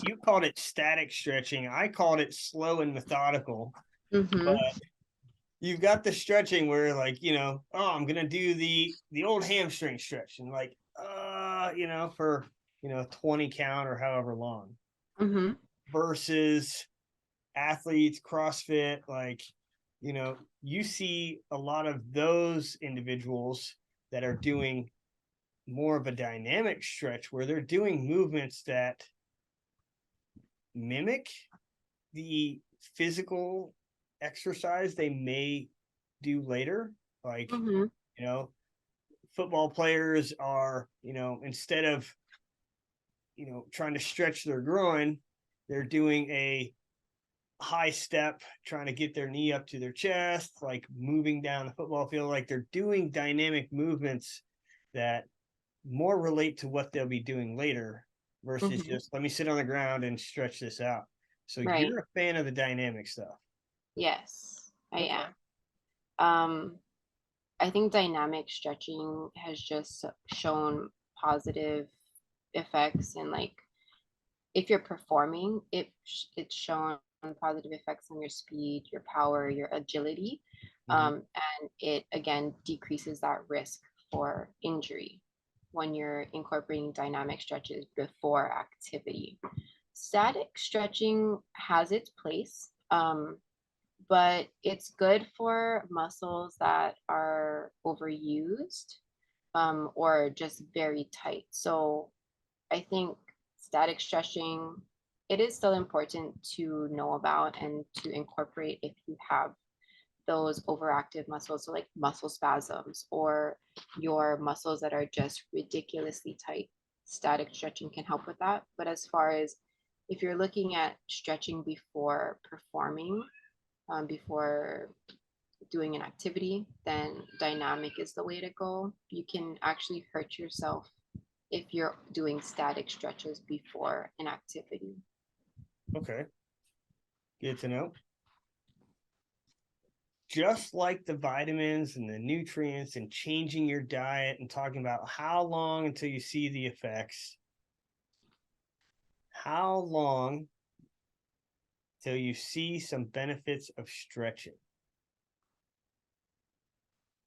you called it static stretching. I called it slow and methodical. But you've got the stretching where, like, I'm gonna do the old hamstring stretch, and like for 20 count or however long. Versus athletes, CrossFit, like, you see a lot of those individuals that are doing more of a dynamic stretch where they're doing movements that mimic the physical exercise they may do later. Like, football players are, instead of, trying to stretch their groin, they're doing a high step, trying to get their knee up to their chest, like moving down the football field. Like, they're doing dynamic movements that more relate to what they'll be doing later versus just let me sit on the ground and stretch this out. So you're a fan of the dynamic stuff. Yes, I am. I think dynamic stretching has just shown positive effects, and like if you're performing, it's shown positive effects on your speed, your power, your agility, and it again decreases that risk for injury when you're incorporating dynamic stretches before activity. Static stretching has its place, but it's good for muscles that are overused or just very tight. So I think static stretching, it is still important to know about and to incorporate if you have those overactive muscles, so like muscle spasms or your muscles that are just ridiculously tight. Static stretching can help with that. But as far as if you're looking at stretching before performing, before doing an activity, then dynamic is the way to go. You can actually hurt yourself if you're doing static stretches before an activity. Okay. Good to know. Just like the vitamins and the nutrients and changing your diet and talking about how long until you see the effects, how long till you see some benefits of stretching?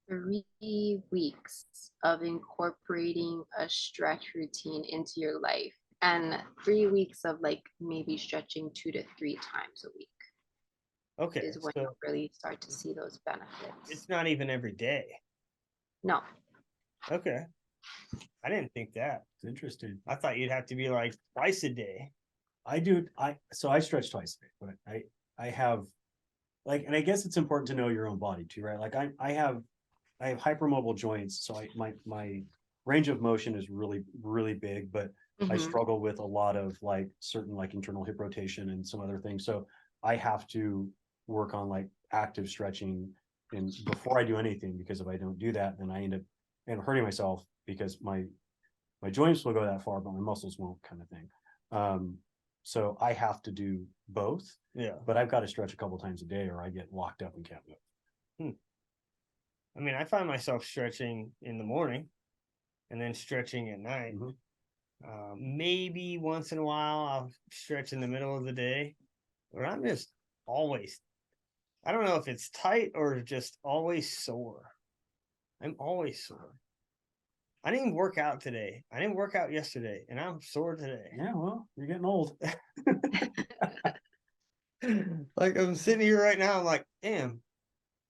3 weeks of incorporating a stretch routine into your life, and 3 weeks of like maybe stretching 2 to 3 times a week. Okay. Is when you really start to see those benefits. It's not even every day. No. Okay. I didn't think that. It's interesting. I thought you'd have to be like twice a day. I do. So I stretch twice a day, but I have like, and I guess it's important to know your own body too, right? Like I have hypermobile joints. So my range of motion is really, really big, but I struggle with a lot of like certain like internal hip rotation and some other things. So I have to work on like active stretching and before I do anything, because if I don't do that, then I end up hurting myself because my joints will go that far, but my muscles won't, kind of thing. So I have to do both. Yeah. But I've got to stretch a couple times a day or I get locked up and can't move. I mean, I find myself stretching in the morning and then stretching at night. Maybe once in a while I'll stretch in the middle of the day, but I'm just always, I don't know if it's tight or just always sore. I'm always sore. I didn't even work out today. I didn't work out yesterday, and I'm sore today. Yeah, well, you're getting old. Like I'm sitting here right now, I'm like, damn,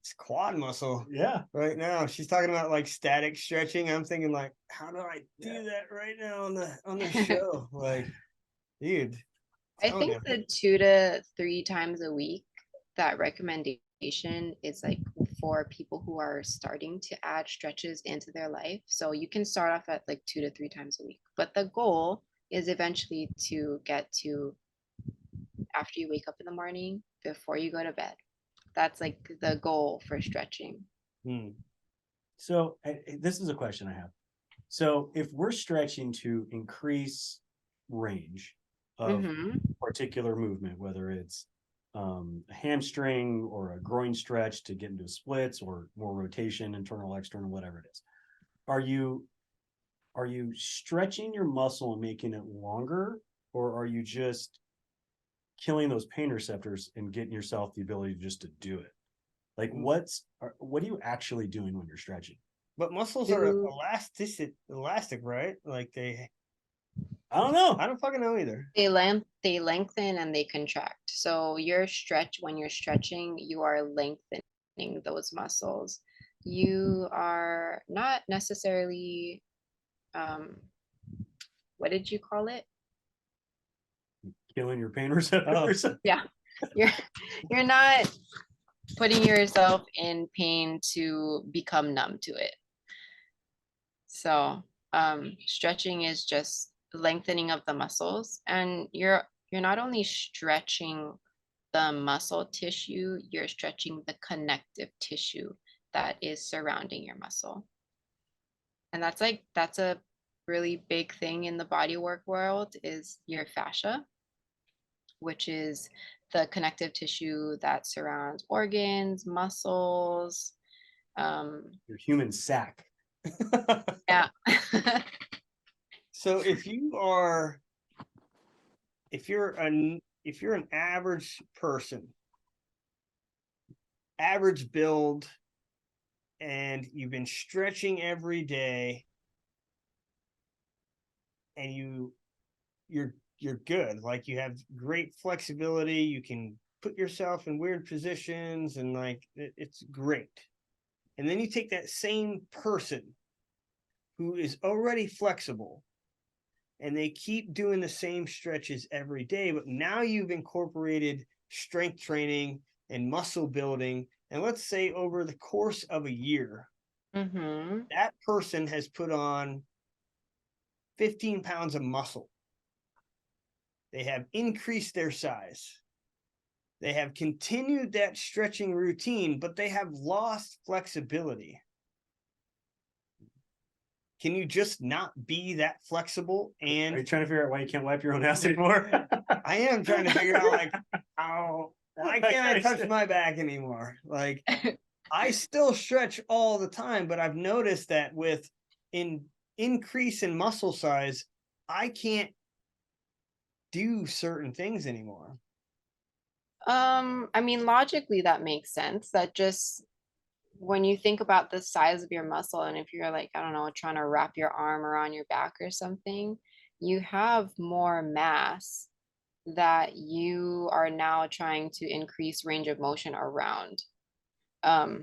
it's quad muscle. Yeah. Right now. She's talking about like static stretching. I'm thinking like, how do I do that right now on the show? Like, dude. I think the 2 to 3 times a week, that recommendation is like for people who are starting to add stretches into their life. So you can start off at like 2 to 3 times a week, but the goal is eventually to get to after you wake up in the morning, before you go to bed. That's like the goal for stretching. So this is a question I have. So if we're stretching to increase range of particular movement, whether it's a hamstring or a groin stretch to get into splits or more rotation, internal, external, whatever it is, are you stretching your muscle and making it longer, or are you just killing those pain receptors and getting yourself the ability just to do it? Like what are you actually doing when you're stretching? But muscles are elastic, right? Like I don't know. I don't fucking know either. They lengthen and they contract. So when you're stretching, you are lengthening those muscles. You are not necessarily, what did you call it? Killing your pain receptors. Yeah, you're not putting yourself in pain to become numb to it. So stretching is just lengthening of the muscles, and you're not only stretching the muscle tissue, you're stretching the connective tissue that is surrounding your muscle. And that's a really big thing in the bodywork world, is your fascia, which is the connective tissue that surrounds organs, muscles, your human sac. Yeah. So if you're an average person, average build, and you've been stretching every day, and you're good, like you have great flexibility, you can put yourself in weird positions, and like it's great. And then you take that same person who is already flexible and they keep doing the same stretches every day, but now you've incorporated strength training and muscle building, and let's say over the course of a year, that person has put on 15 pounds of muscle. They have increased their size. They have continued that stretching routine, but they have lost flexibility. Can you just not be that flexible? And are you trying to figure out why you can't wipe your own ass anymore? I am trying to figure out, like, why can't I touch my back anymore? Like, I still stretch all the time, but I've noticed that with increase in muscle size, I can't do certain things anymore. I mean, logically that makes sense. That just, when you think about the size of your muscle, and if you're like, I don't know, trying to wrap your arm around your back or something, you have more mass that you are now trying to increase range of motion around. But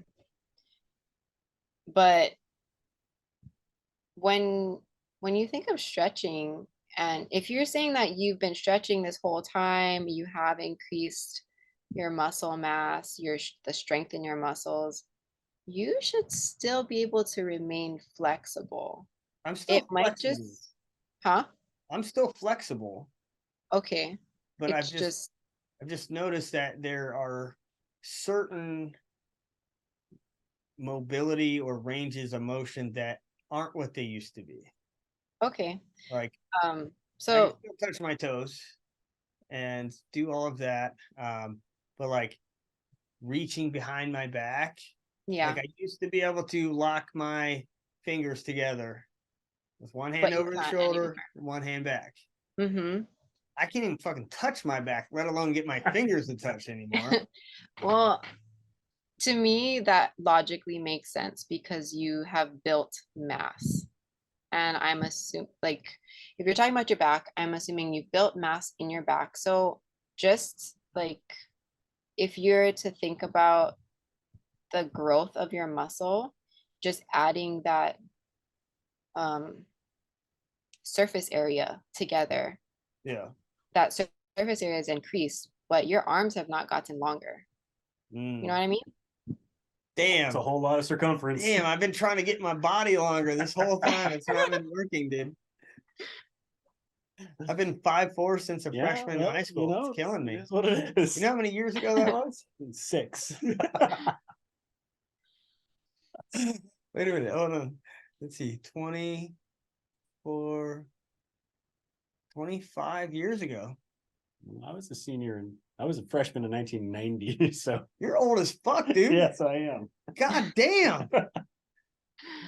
when you think of stretching, and if you're saying that you've been stretching this whole time, you have increased your muscle mass, the strength in your muscles, you should still be able to remain flexible. I'm still flexible. Huh? I'm still flexible. Okay. But I've just I've just noticed that there are certain mobility or ranges of motion that aren't what they used to be. Okay. Like I can So still touch my toes and do all of that. But like reaching behind my back, yeah, like I used to be able to lock my fingers together with one hand but you over the can't shoulder and one hand back. anymore. I can't even fucking touch my back, let alone get my fingers to touch anymore. Well, to me, that logically makes sense because you have built mass. And I'm assuming, like, if you're talking about your back, I'm assuming you built mass in your back. So just like if you're to think about the growth of your muscle, just adding that surface area together, Yeah. that surface area is increased, but your arms have not gotten longer. You know what I mean? Damn. It's a whole lot of circumference. Damn, I've been trying to get my body longer this whole time. It's not been working, dude. I've been 5'4" since a freshman in high school. It's killing me. That's what it is. You know how many years ago that was? 6. Wait a minute. Hold on. Let's see. 24, 25 years ago. I was a senior and I was a freshman in 1990. So You're old as fuck, dude. yes, I am. God damn.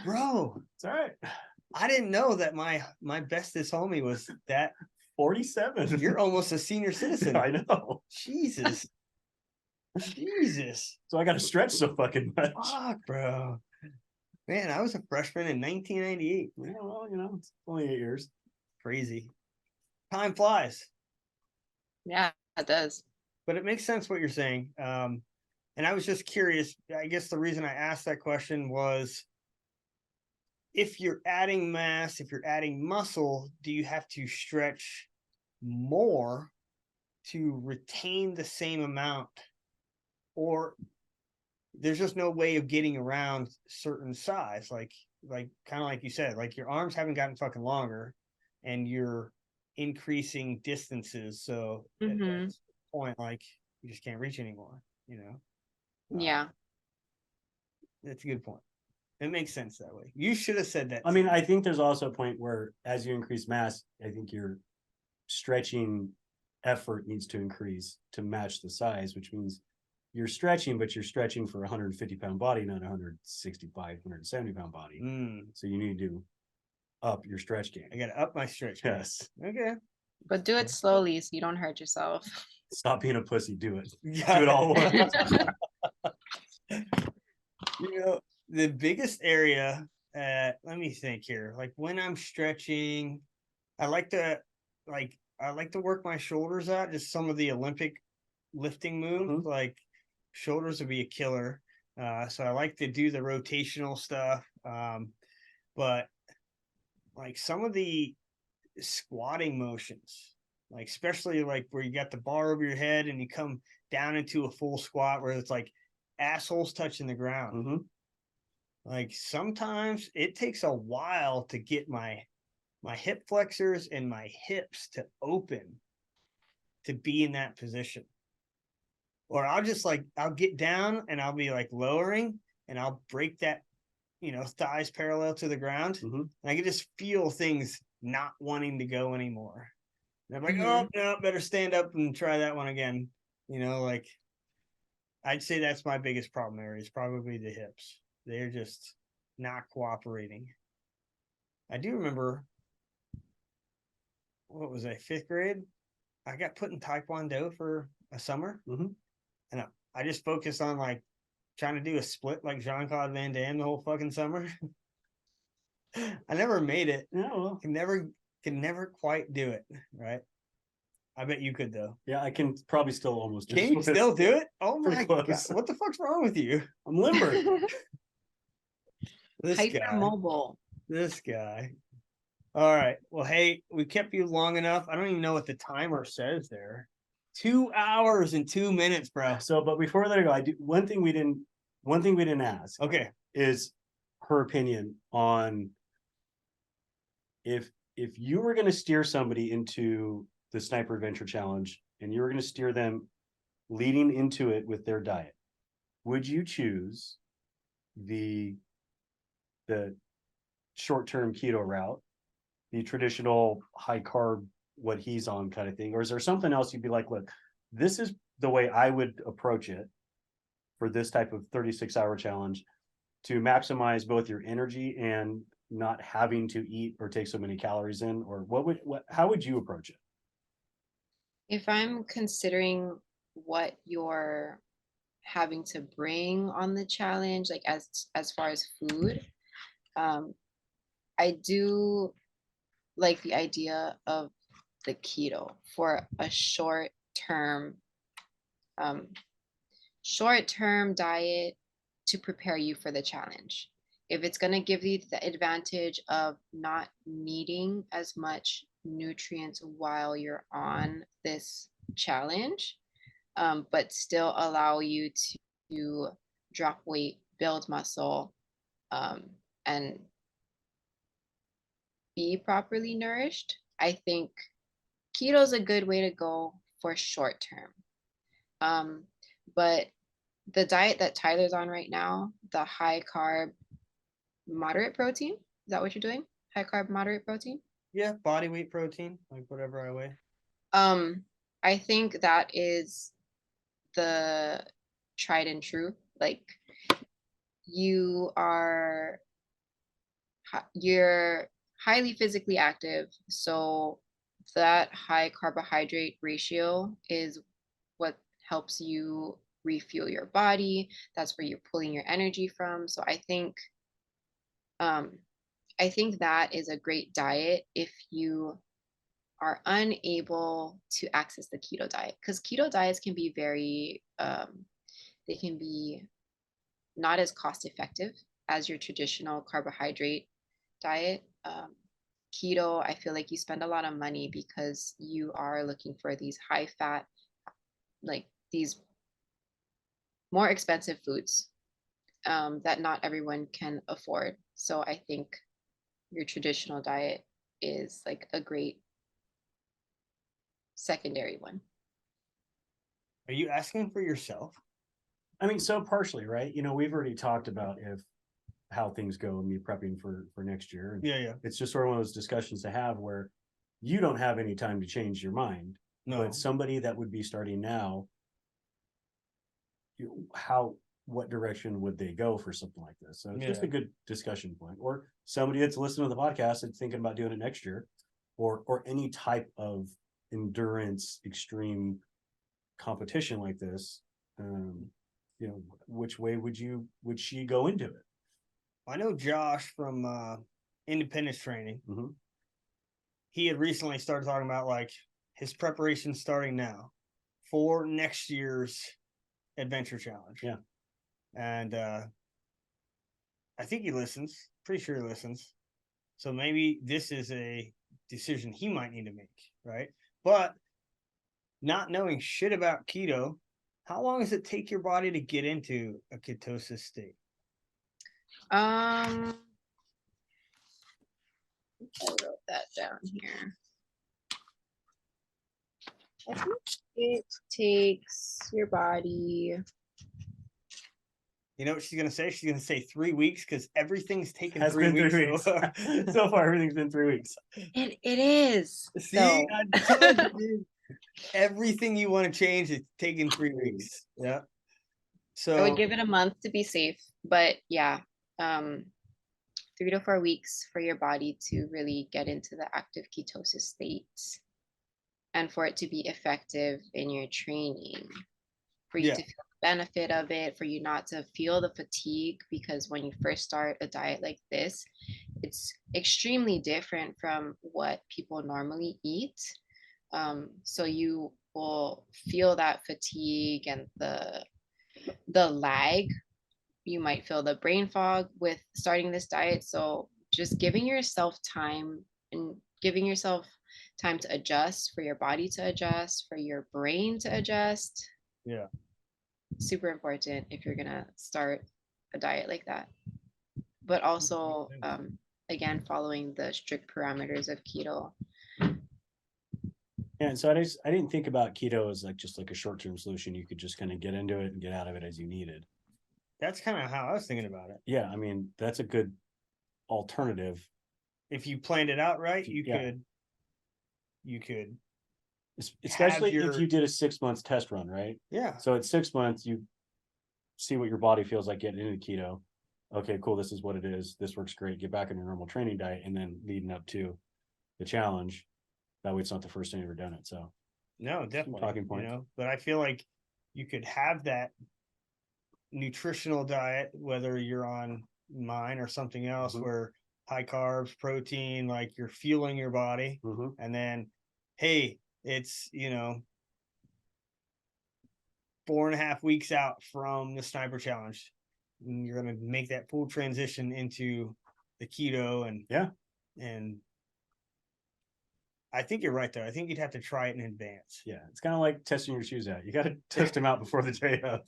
Bro. It's all right. I didn't know that my bestest homie was that 47. You're almost a senior citizen. I know. Jesus. Jesus. So I got to stretch so fucking much. Fuck, bro. Man, I was a freshman in 1998. Yeah, well, it's only 8 years. Crazy. Time flies. Yeah, it does. But it makes sense what you're saying. And I was just curious. I guess the reason I asked that question was, if you're adding mass, if you're adding muscle, do you have to stretch more to retain the same amount? Or there's just no way of getting around certain size, like kind of like you said, like your arms haven't gotten fucking longer and you're increasing distances. So at this point, like you just can't reach anymore, Yeah. That's a good point. It makes sense that way. You should have said that. I mean, I think there's also a point where as you increase mass, I think your stretching effort needs to increase to match the size, which means you're stretching, but you're stretching for a 150-pound body, not a 165, 170-pound body. So you need to up your stretch game. I got to up my stretch game. Yes. Okay. But do it slowly so you don't hurt yourself. Stop being a pussy. Do it. Yeah. Do it all at once. The biggest area, let me think here. Like when I'm stretching, I like to work my shoulders out, just some of the Olympic lifting moves, like shoulders would be a killer. So I like to do the rotational stuff. But like some of the squatting motions, like especially like where you got the bar over your head and you come down into a full squat where it's like assholes touching the ground. Like sometimes it takes a while to get my hip flexors and my hips to open to be in that position. Or I'll just I'll get down and I'll be like lowering and I'll break that, thighs parallel to the ground. And I can just feel things not wanting to go anymore. And I'm like, oh, no, better stand up and try that one again. I'd say that's my biggest problem area is probably the hips. They're just not cooperating. I do remember, what was I, 5th grade? I got put in Taekwondo for a summer. And I just focused on trying to do a split like Jean-Claude Van Damme the whole fucking summer. I never made it. No, Can never quite do it, right? I bet you could though. Yeah, I can probably still almost. Can you still do it? Oh my god! close. What the fuck's wrong with you? I'm limber. This guy. Hypermobile. This guy. All right. Well, hey, we kept you long enough. I don't even know what the timer says there. 2 hours and 2 minutes, bro. So, but before I let it go, I do one thing we didn't ask. Okay. Is her opinion on if you were going to steer somebody into the Sniper Adventure Challenge and you were going to steer them leading into it with their diet, would you choose the short-term keto route, the traditional high carb, what he's on kind of thing? Or is there something else you'd be like, look, this is the way I would approach it for this type of 36-hour challenge to maximize both your energy and not having to eat or take so many calories in? Or how would you approach it? If I'm considering what you're having to bring on the challenge, like as far as food, I do like the idea of the keto for a um, short-term diet to prepare you for the challenge. If it's going to give you the advantage of not needing as much nutrients while you're on this challenge, but still allow you to drop weight, build muscle, and be properly nourished, I think keto is a good way to go for short term. But the diet that Tyler's on right now, the high carb, moderate protein, is that what you're doing? High carb, moderate protein? Yeah, body weight protein, like whatever I weigh. I think that is the tried and true. Like you're highly physically active, so that high carbohydrate ratio is what helps you refuel your body. That's where you're pulling your energy from. So I think that is a great diet if you are unable to access the keto diet, because keto diets can be very they can be not as cost effective as your traditional carbohydrate diet. Keto, I feel like you spend a lot of money because you are looking for these high fat, like these more expensive foods that not everyone can afford. So I think your traditional diet is like a great secondary one. Are you asking for yourself? I mean, so partially, right? We've already talked about how things go and me prepping for next year. And Yeah. it's just sort of one of those discussions to have where you don't have any time to change your mind. No. But somebody that would be starting now, what direction would they go for something like this? So it's just a good discussion point. Or somebody that's listening to the podcast and thinking about doing it next year, or any type of endurance extreme competition like this. Which way would she go into it? I know Josh from Independence Training. Mm-hmm. He had recently started talking about like his preparation starting now for next year's adventure challenge. Yeah. And I think he listens. Pretty sure he listens. So maybe this is a decision he might need to make, right? But not knowing shit about keto, how long does it take your body to get into a ketosis state? I wrote that down here. I think it takes your body. You know what she's gonna say? She's gonna say 3 weeks because everything's taken Has 3 been weeks. 3 weeks. So far, everything's been 3 weeks. It is. See, So. I told you, dude. Everything you want to change is taking 3 weeks. Yeah. So I would give it a month to be safe, but yeah, 3 to 4 weeks for your body to really get into the active ketosis state and for it to be effective in your training, for you to feel the benefit of it, for you not to feel the fatigue, because when you first start a diet like this, it's extremely different from what people normally eat. So you will feel that fatigue and the lag. You might feel the brain fog with starting this diet. So just giving yourself time and giving yourself time to adjust, for your body to adjust, for your brain to adjust. Yeah. Super important if you're gonna start a diet like that. But also, again, following the strict parameters of keto. And so I didn't think about keto as like just like a short-term solution. You could just kind of get into it and get out of it as you needed. That's kind of how I was thinking about it. Yeah, I mean, that's a good alternative. If you planned it out right, you Yeah. could, Especially your- if you did a 6 months test run, right? yeah. So at 6 months, you see what your body feels like getting into keto. Okay, cool. This is what it is. This works great. Get back on your normal training diet, and then leading up to the challenge. That way, it's not the first time you've ever done it. So No, definitely. talking points. But I feel like you could have that nutritional diet, whether you're on mine or something else, Mhm. where high carbs, protein, like you're fueling your body. Mhm. And then, hey, it's 4.5 weeks out from the sniper challenge. And you're gonna make that full transition into the keto and I think you're right though. I think you'd have to try it in advance. Yeah, it's kind of like testing your shoes out. You got to test them out before the day of.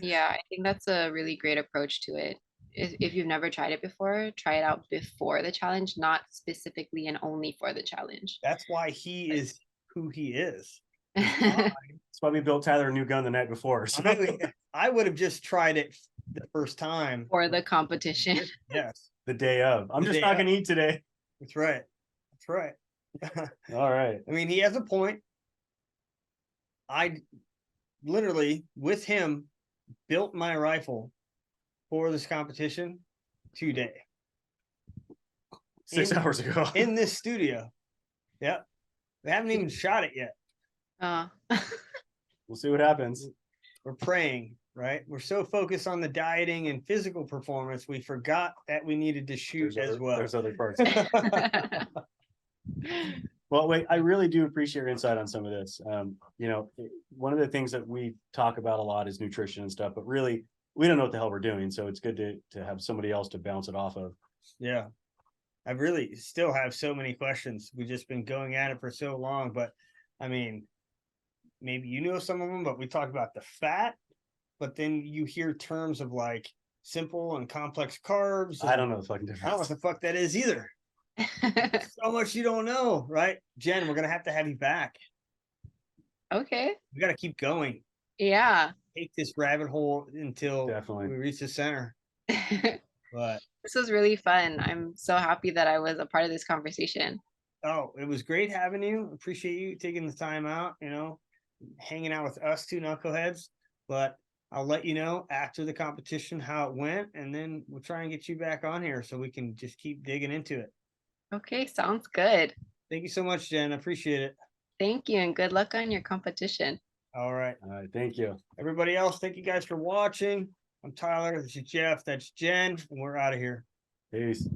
Yeah, I think that's a really great approach to it. If you've never tried it before, try it out before the challenge, not specifically and only for the challenge. That's why he is who he is. That's why we built Tyler a new gun the night before. So. I would have just tried it the first time. For the competition. Yes, The day of. I'm The just day not of. going to eat today. that's right. That's right. All right. I mean, he has a point. I literally, with him, built my rifle for this competition today 6 hours ago. in this studio. Yep. We haven't even shot it yet. We'll see what happens. We're praying, right? We're so focused on the dieting and physical performance, we forgot that we needed to shoot as well. There's other parts. Well, wait, I really do appreciate your insight on some of this. One of the things that we talk about a lot is nutrition and stuff, but really we don't know what the hell we're doing. So it's good to have somebody else to bounce it off of. Yeah. I really still have so many questions. We've just been going at it for so long, but I mean, maybe you know some of them, but we talked about the fat, but then you hear terms of like simple and complex carbs. I don't know the fucking I don't know what difference. the fuck that is either. So much you don't know, right? Jen, we're gonna have to have you back. Okay. We gotta keep going. Yeah. Take this rabbit hole until Definitely. we reach the center. But This was really fun. I'm so happy that I was a part of this conversation. oh, it was great having you. Appreciate you taking the time out, hanging out with us two knuckleheads. But I'll let you know after the competition how it went, and then we'll try and get you back on here so we can just keep digging into it. Okay, sounds good. Thank you so much, Jen. I appreciate it. Thank you and good luck on your competition. All right. All right. Thank you. Everybody else, thank you guys for watching. I'm Tyler. This is Jeph. That's Jen. And we're out of here. Peace.